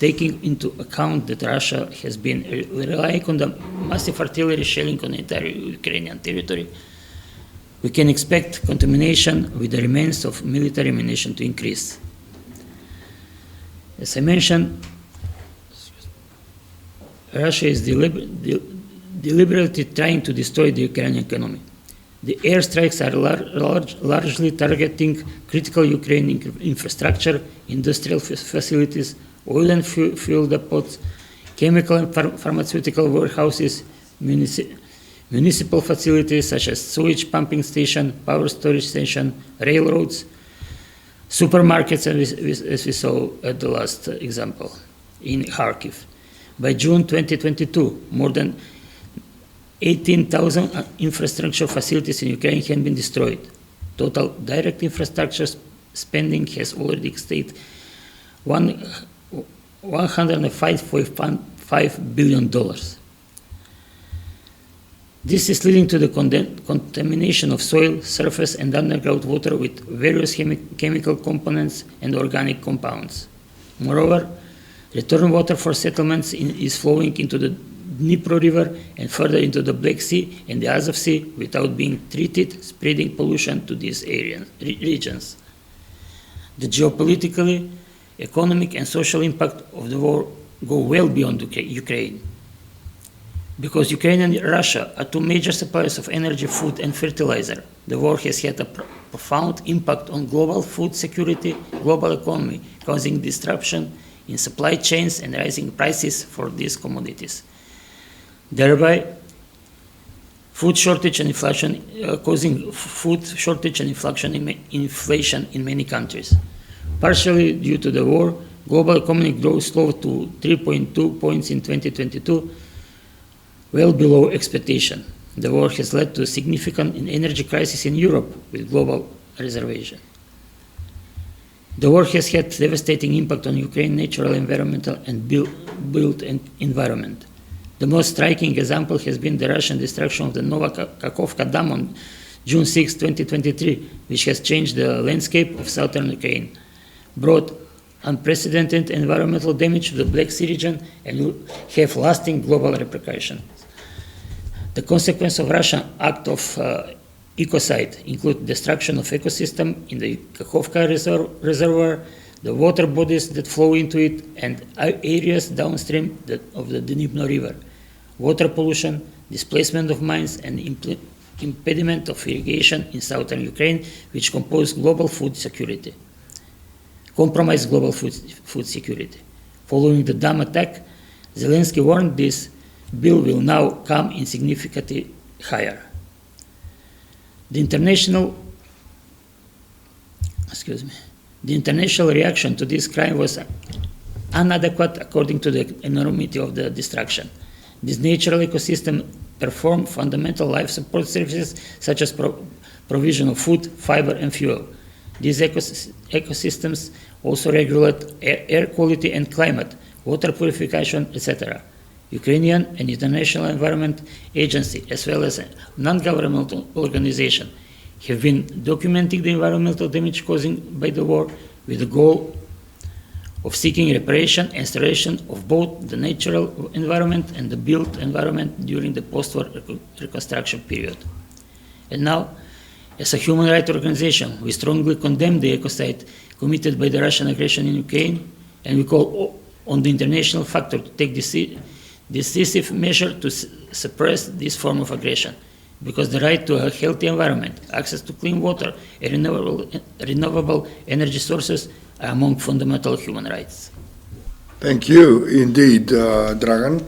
Taking into account that Russia has been relying on the massive artillery shelling on the entire Ukrainian territory, we can expect contamination with the remains of military ammunition to increase. As I mentioned, Russia is deliberately trying to destroy the Ukrainian economy. The airstrikes are largely targeting critical Ukrainian infrastructure, industrial facilities, oil and fuel depots, chemical and pharmaceutical warehouses, municipal facilities such as sewage pumping station, power storage station, railroads, supermarkets, as we saw at the last example in Kharkiv. By June 2022, more than 18,000 infrastructure facilities in Ukraine have been destroyed. Total direct infrastructure spending has already exceeded $105.5 billion. This is leading to the contamination of soil, surface, and underground water with various chemical components and organic compounds. Moreover, return water for settlements is flowing into the Dnipro River and further into the Black Sea and the Azov Sea without being treated, spreading pollution to these regions. The geopolitically, economic, and social impact of the war go well beyond Ukraine. Because Ukraine and Russia are two major suppliers of energy, food, and fertilizer, the war has had a profound impact on global food security, global economy, causing disruption in supply chains and rising prices for these commodities. Thereby, food shortage and inflation, causing food shortage and inflation in many countries. Partially due to the war, global economic growth slowed to 3.2 points in 2022, well below expectation. The war has led to a significant energy crisis in Europe with global reservation. The war has had devastating impact on Ukraine's natural, environmental, and built environment. The most striking example has been the Russian destruction of the Nova Kakhovka Dam on June 6, 2023, which has changed the landscape of southern Ukraine, brought unprecedented environmental damage to the Black Sea region, and will have lasting global repercussions. The consequence of Russian act of ecocide include destruction of ecosystem in the Kakhovka reservoir, the water bodies that flow into it, and areas downstream of the Dnipro River, water pollution, displacement of mines, and impediment of irrigation in southern Ukraine, which compromise global food security. Following the dam attack, Zelensky warned this bill will now come in significantly higher. The international reaction to this crime was inadequate according to the enormity of the destruction. This natural ecosystem perform fundamental life support services such as provision of food, fiber, and fuel. These ecosystems also regulate air quality and climate, water purification, etc. Ukrainian and International Environment Agency, as well as a non-governmental organization, have been documenting the environmental damage caused by the war with the goal of seeking reparation and restoration of both the natural environment and the built environment during the post-war reconstruction period. And now, as a human rights organization, we strongly condemn the ecocide committed by the Russian aggression in Ukraine, and we call on the international factor to take decisive measure to suppress this form of aggression, because the right to a healthy environment, access to clean water, and renewable energy sources are among fundamental human rights.
Thank you indeed, Dragan.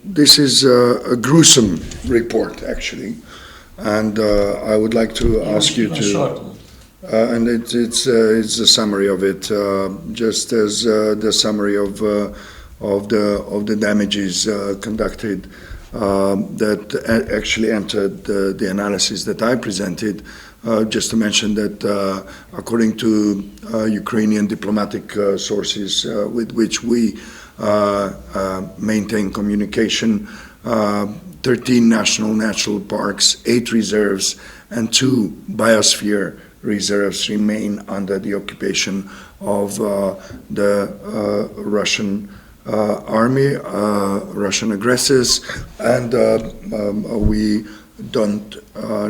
This is a gruesome report, actually, and I would like to ask you to... and it's a summary of it, just as the summary of the damages conducted that actually entered the analysis that I presented. just to mention that according to Ukrainian diplomatic sources with which we maintain communication, 13 national natural parks, 8 reserves, and 2 biosphere reserves remain under the occupation of the Russian army, Russian aggressors, and we don't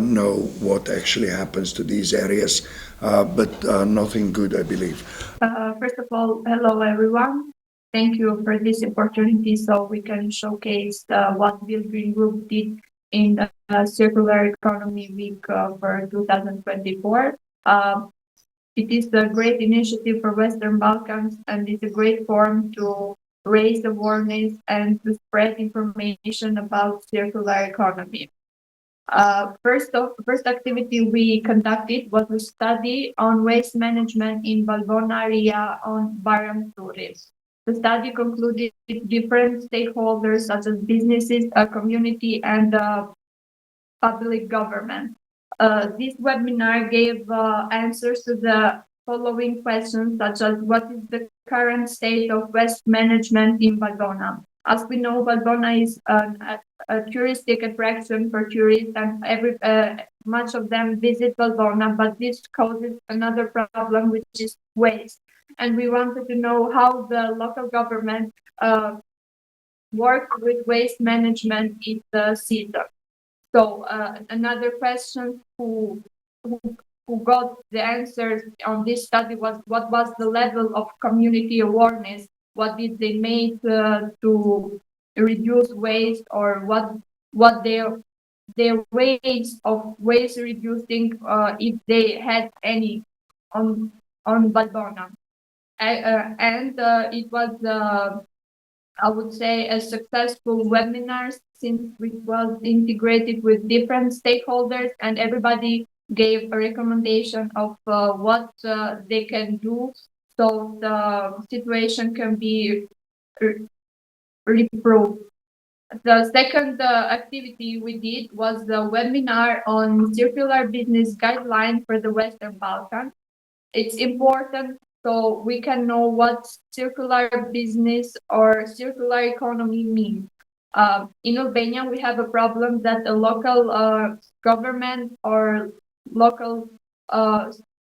know what actually happens to these areas, but nothing good, I believe.
First of all, hello everyone. Thank you for this opportunity so we can showcase what Bill Green Group did in the Circular Economy Week for 2024. It is a great initiative for Western Balkans, and it's a great forum to raise awareness and to spread information about circular economy. First activity we conducted was a study on waste management in Valon area on Baram Tourism. The study concluded different stakeholders such as businesses, community, and public government. This webinar gave answers to the following questions, such as what is the current state of waste management in Valona? As we know, Valona is a touristic attraction for tourists, and much of them visit Valona, but this causes another problem, which is waste. And we wanted to know how the local government works with waste management in the season. So another question who got the answers on this study was what was the level of community awareness? What did they make to reduce waste, or what their ways of waste reducing if they had any on Valona? And it was I would say a successful webinar since it was integrated with different stakeholders and everybody gave a recommendation of what they can do so the situation can be improved. The second activity we did was the webinar on circular business guidelines for the Western Balkans. It's important so we can know what circular business or circular economy means. In Albania, we have a problem that the local government or local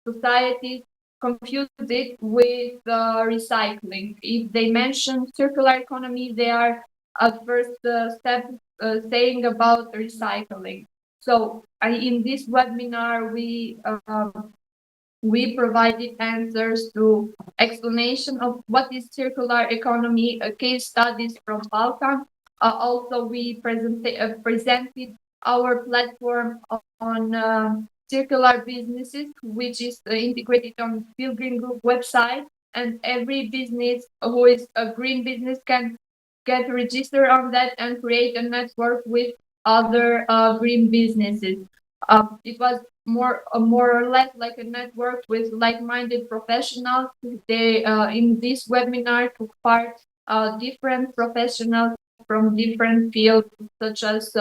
societies confuse it with recycling. If they mention circular economy, they are at first step saying about recycling. So in this webinar, we provided answers to explanation of what is circular economy, case studies from Balkan. Also, we presented our platform on circular businesses, which is integrated on Bill Green Group website, and every business who is a green business can get registered on that and create a network with other green businesses. It was more or less like a network with like-minded professionals. They in this webinar took part different professionals from different fields, such as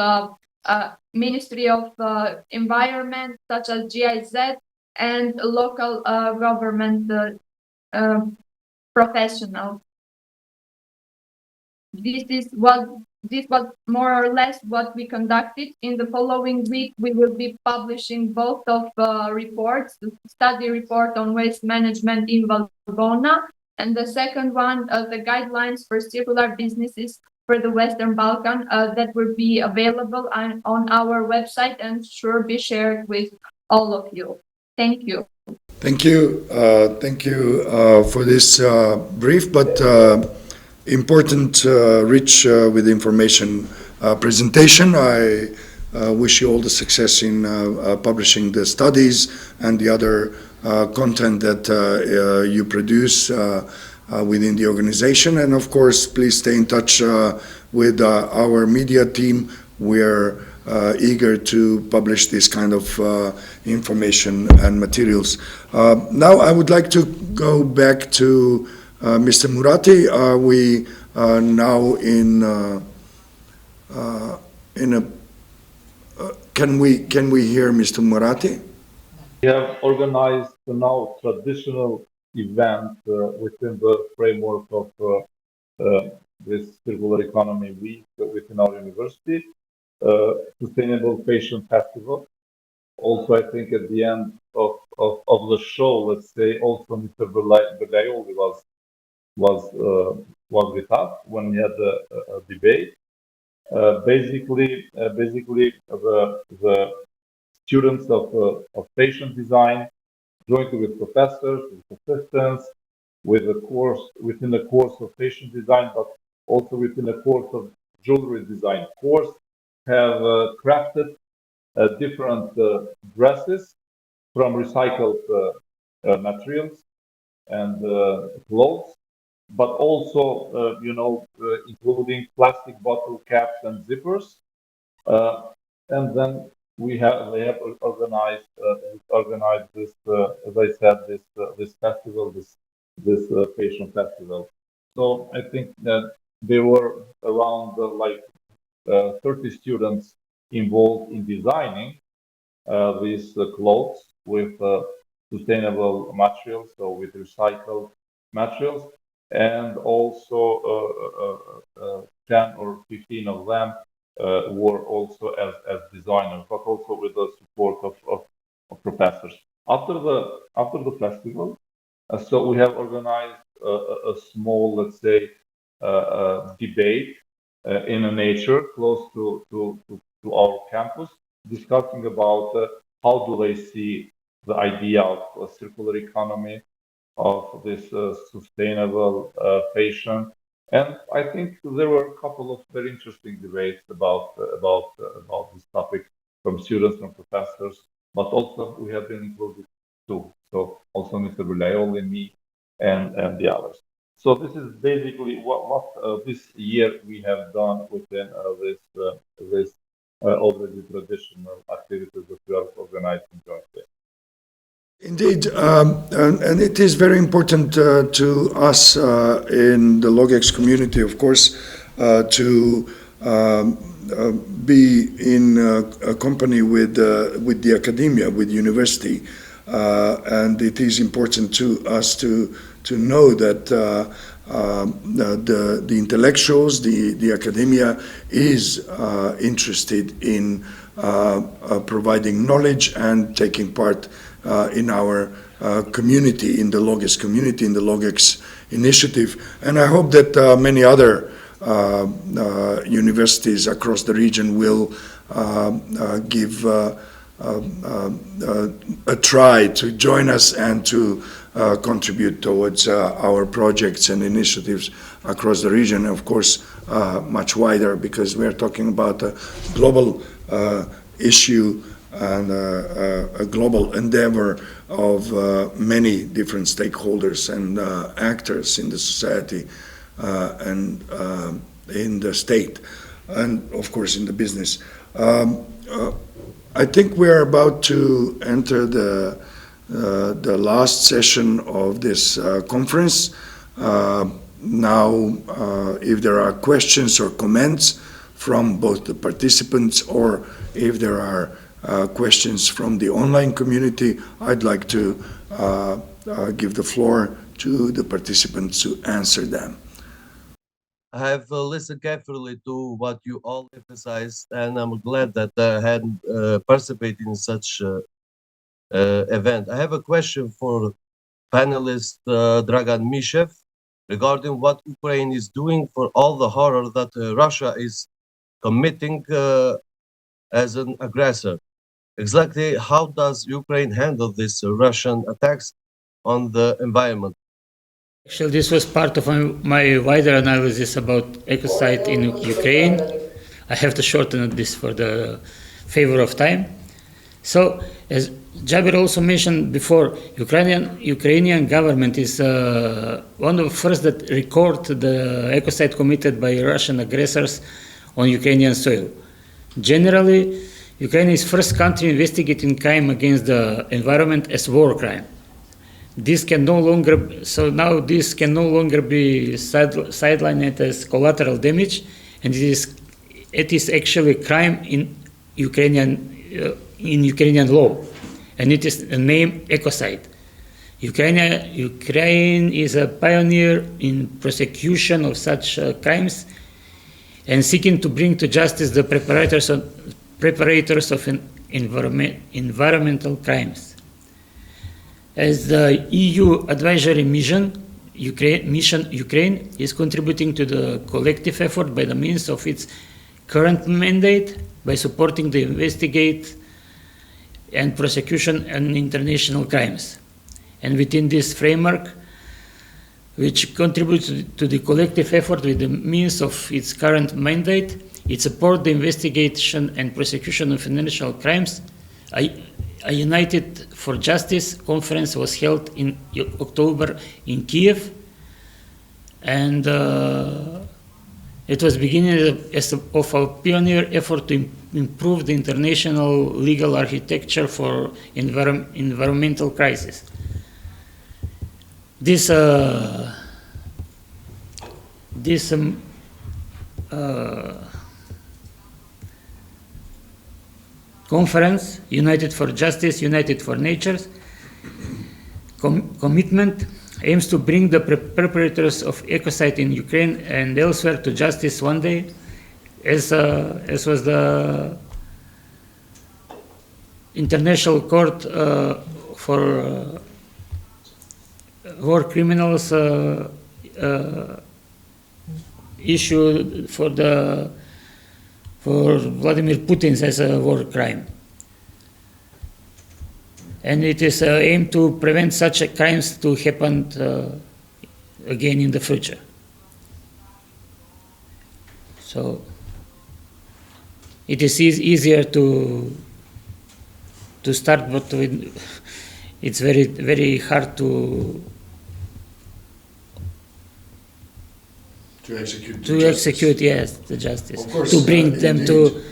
Ministry of Environment, such as GIZ, and local government professionals. This was more or less what we conducted. In the following week, we will be publishing both of reports, the study report on waste management in Valona, and the second one, the guidelines for circular businesses for the Western Balkan, that will be available on our website and sure be shared with all of you. Thank you.
Thank you. Thank you for this brief but important, rich with information presentation. I wish you all the success in publishing the studies and the other content that you produce within the organization. And of course, please stay in touch with our media team. We're eager to publish this kind of information and materials. Now I would like to go back to Mr. Murati. Are we now in a can we hear Mr. Murati?
We have organized now traditional event within the framework of this Circular Economy Week within our university, Sustainable Fashion Festival. Also, I think at the end of the show, let's say, also Mr. Bërlajolli was with us when we had a debate. Basically, the students of fashion design, jointly with professors, with assistants, within the course of fashion design, but also within the course of jewelry design course, have crafted different dresses from recycled materials and clothes, but also, including plastic bottle caps and zippers. And then they have organized this, as I said, this festival, this fashion festival. So I think that there were around 30 students involved in designing these clothes with sustainable materials, so with recycled materials, and also 10 or 15 of them were also as designers, but also with the support of professors. After the festival, so we have organized a small, let's say, debate in a nature close to our campus, discussing about how do they see the idea of a circular economy, of this sustainable fashion. And I think there were a couple of very interesting debates about this topic from students, from professors, but also we have been included too. So also Mr. Bërlajolli, me, and the others. So this is basically what this year we have done within this already traditional activities that we are organizing jointly.
Indeed, and it is very important to us in the LogEx community, of course, to be in a company with the academia, with university, and it is important to us to know that the intellectuals, the academia is interested in providing knowledge and taking part in our community, in the LogEx community, in the LogEx initiative. And I hope that many other universities across the region will give a try to join us and to contribute towards our projects and initiatives across the region, of course, much wider, because we are talking about a global issue and a global endeavor of many different stakeholders and actors in the society and in the state, and of course in the business. I think we are about to enter the last session of this conference. Now, if there are questions or comments from both the participants, or if there are questions from the online community, I'd like to give the floor to the participants to answer them.
I have listened carefully to what you all emphasized, and I'm glad that I had participated in such event. I have a question for panelist Dragan Mishev regarding what Ukraine is doing for all the horror that Russia is committing as an aggressor. Exactly how does Ukraine handle these Russian attacks on the environment?
Actually, this was part of my wider analysis about ecocide in Ukraine. I have to shorten this for the favor of time. So, as Jabir also mentioned before, Ukrainian government is one of the first that record the ecocide committed by Russian aggressors on Ukrainian soil. Generally, Ukraine is first country investigating crime against the environment as war crime. This can no longer be sidelined as collateral damage, and it is actually crime in Ukrainian law. and it is named ecocide. Ukraine is a pioneer in prosecution of such crimes and seeking to bring to justice the preparators of environmental crimes. As the EU advisory mission, Ukraine is contributing to the collective effort by the means of its current mandate, by supporting the investigate and prosecution and international crimes. And within this framework, which contributes to the collective effort with the means of its current mandate, it supports the investigation and prosecution of financial crimes. A United for Justice conference was held in October in Kiev, and it was beginning of a pioneer effort to improve the international legal architecture for environmental crisis. This conference, United for Justice, United for Nature's commitment aims to bring the perpetrators of ecocide in Ukraine and elsewhere to justice one day, as was the International Court for War Criminals issue for Vladimir Putin as a war crime. And it is aimed to prevent such crimes to happen again in the future. So it is easier to start, but it's very, very hard to execute, yes, the justice. Of course, to bring them to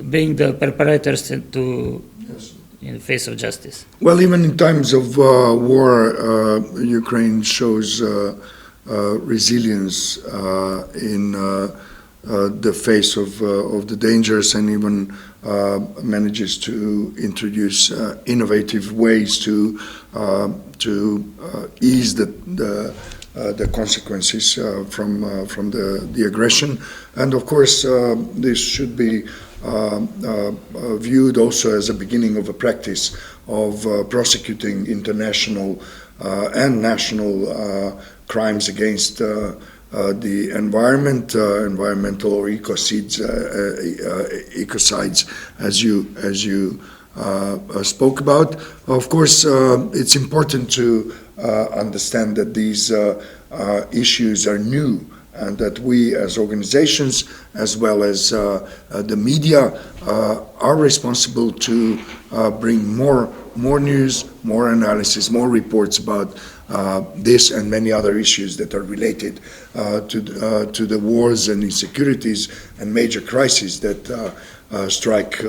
bring the perpetrators into in the face of justice.
Well, even in times of war, Ukraine shows resilience in the face of the dangers, and even manages to introduce innovative ways to ease the consequences from the aggression. And of course, this should be viewed also as a beginning of a practice of prosecuting international and national crimes against the environment, environmental or ecocides, as you spoke about. Of course, it's important to understand that these issues are new, and that we as organizations, as well as the media, are responsible to bring more news, more analysis, more reports about this and many other issues that are related to the wars and insecurities and major crises that strike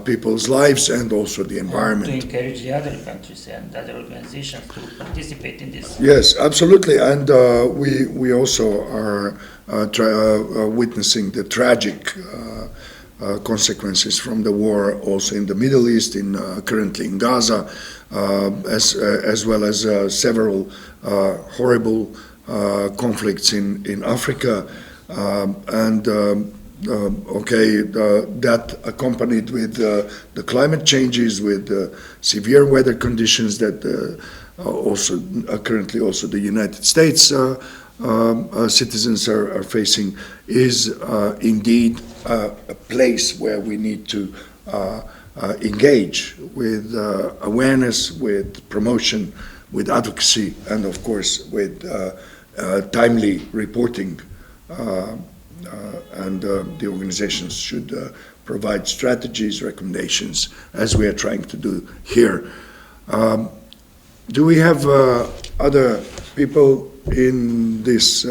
people's lives and also the environment.
To encourage the other countries and other organizations to participate in this.
Yes, absolutely, and we also are witnessing the tragic consequences from the war, also in the Middle East, currently in Gaza, as well as several horrible conflicts in Africa, and that accompanied with the climate changes, with severe weather conditions that also currently also the United States citizens are facing, is indeed a place where we need to engage with awareness, with promotion, with advocacy, and of course with timely reporting. And the organizations should provide strategies, recommendations, as we are trying to do here. Do we have other people in this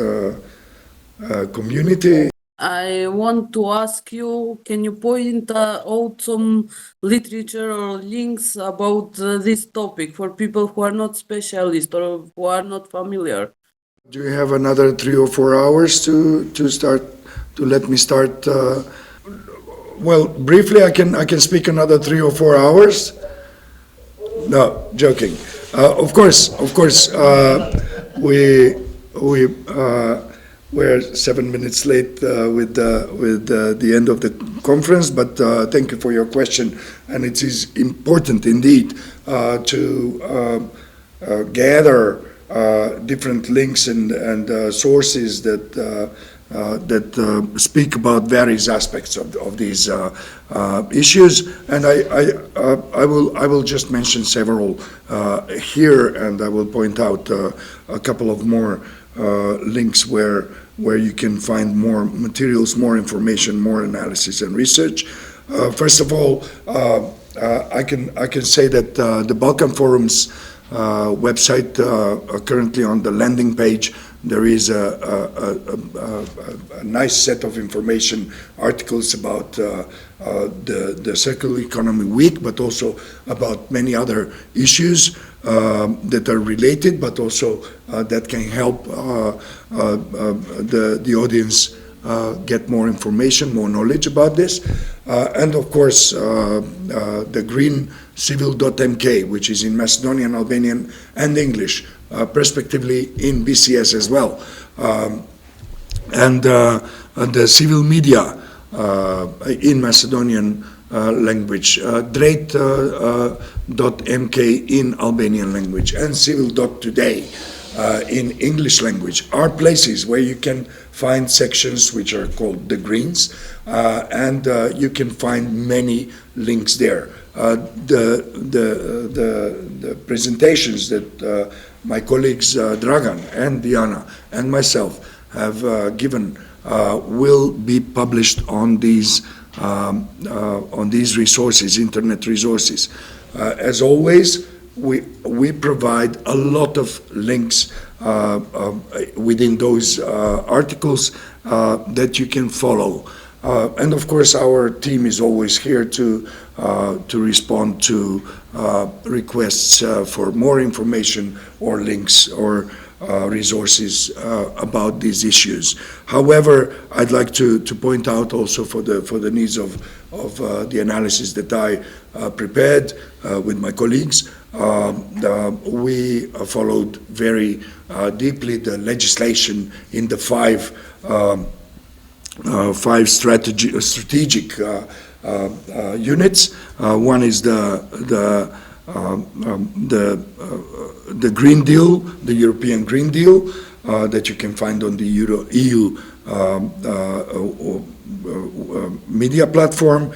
community?
I want to ask you, can you point out some literature or links about this topic for people who are not specialists or who are not familiar?
Do you have another 3 or 4 hours to let me start? Well, briefly, I can speak another 3 or 4 hours. No, joking. Of course, we're 7 minutes late with the end of the conference, but thank you for your question, and it is important indeed to gather different links and sources that speak about various aspects of these issues, and I will just mention several here, and I will point out a couple of more links where you can find more materials, more information, more analysis and research. First of all, I can say that the Balkan Forum's website, currently on the landing page, there is a nice set of information, articles about the Circular Economy Week, but also about many other issues that are related, but also that can help the audience get more information, more knowledge about this. And of course, the green civil.mk, which is in Macedonian, Albanian, and English, prospectively in BCS as well. And the civil media in Macedonian language, Drejt.mk in Albanian language, and civil.today in English language are places where you can find sections which are called the Greens, and you can find many links there. The presentations that my colleagues Dragan and Diana and myself have given will be published on these resources, internet resources. As always, we provide a lot of links within those articles that you can follow. And of course, our team is always here to respond to requests for more information or links or resources about these issues. However, I'd like to point out also for the needs of the analysis that I prepared with my colleagues, we followed very deeply the legislation in the five strategic units. One is the Green Deal, the European Green Deal, that you can find on the EU media platform.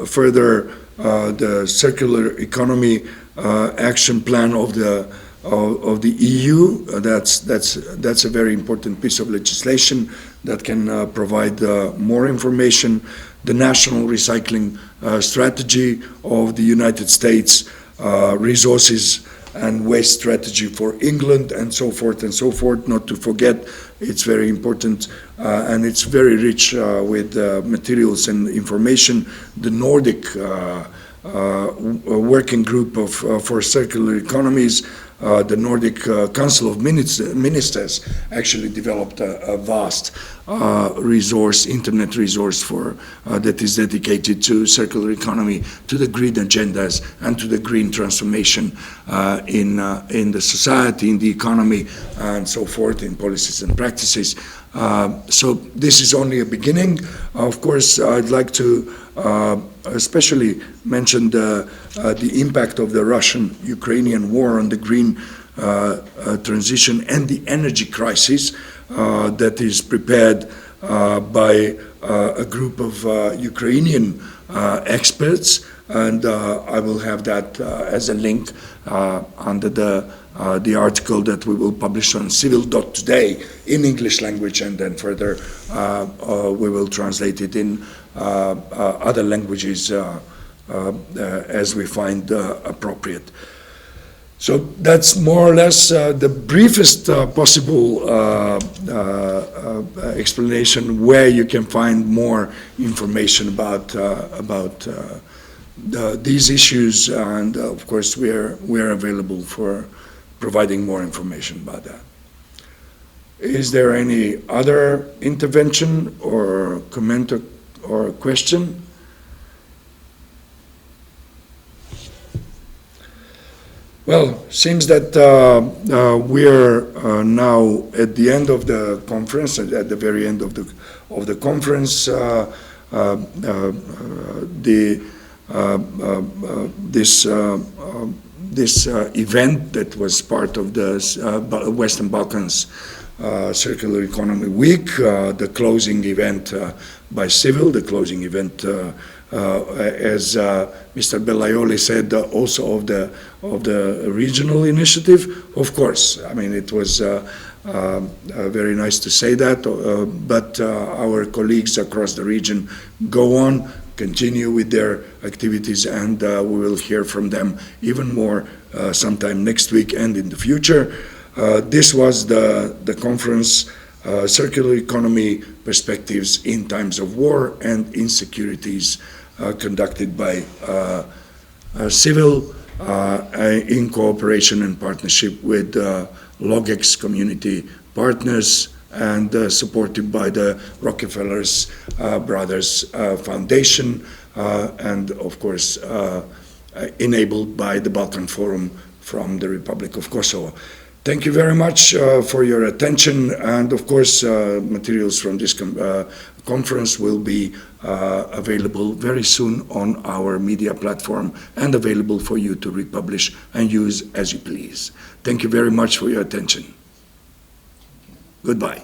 Further, the Circular Economy Action Plan of the EU. That's a very important piece of legislation that can provide more information. The National Recycling Strategy of the United States, Resources and Waste Strategy for England, and so forth and so forth. Not to forget, it's very important and it's very rich with materials and information. The Nordic Working Group for Circular Economies, the Nordic Council of Ministers actually developed a vast internet resource that is dedicated to circular economy, to the green agendas, and to the green transformation in the society, in the economy, and so forth, in policies and practices. So this is only a beginning. Of course, I'd like to especially mention the impact of the Russian-Ukrainian war on the green transition and the energy crisis that is prepared by a group of Ukrainian experts, and I will have that as a link under the article that we will publish on civil.today in English language, and then further we will translate it in other languages as we find appropriate. So that's more or less the briefest possible explanation where you can find more information about these issues, and of course we are available for providing more information about that. Is there any other intervention or comment or question? Well, seems that we're now at the end of the conference, at the very end of the conference. This event that was part of the Western Balkans Circular Economy Week, the closing event by Civil, the closing event, as Mr. Bërlajolli said, also of the regional initiative. Of course, I mean, it was very nice to say that, but our colleagues across the region go on, continue with their activities, and we will hear from them even more sometime next week and in the future. This was the conference, Circular Economy Perspectives in Times of War and Insecurities, conducted by Civil in cooperation and partnership with LogEx community partners and supported by the Rockefeller's Brothers Foundation and, of course, enabled by the Balkan Forum from the Republic of Kosovo. Thank you very much for your attention, and of course materials from this conference will be available very soon on our media platform and available for you to republish and use as you please. Thank you very much for your attention. Goodbye.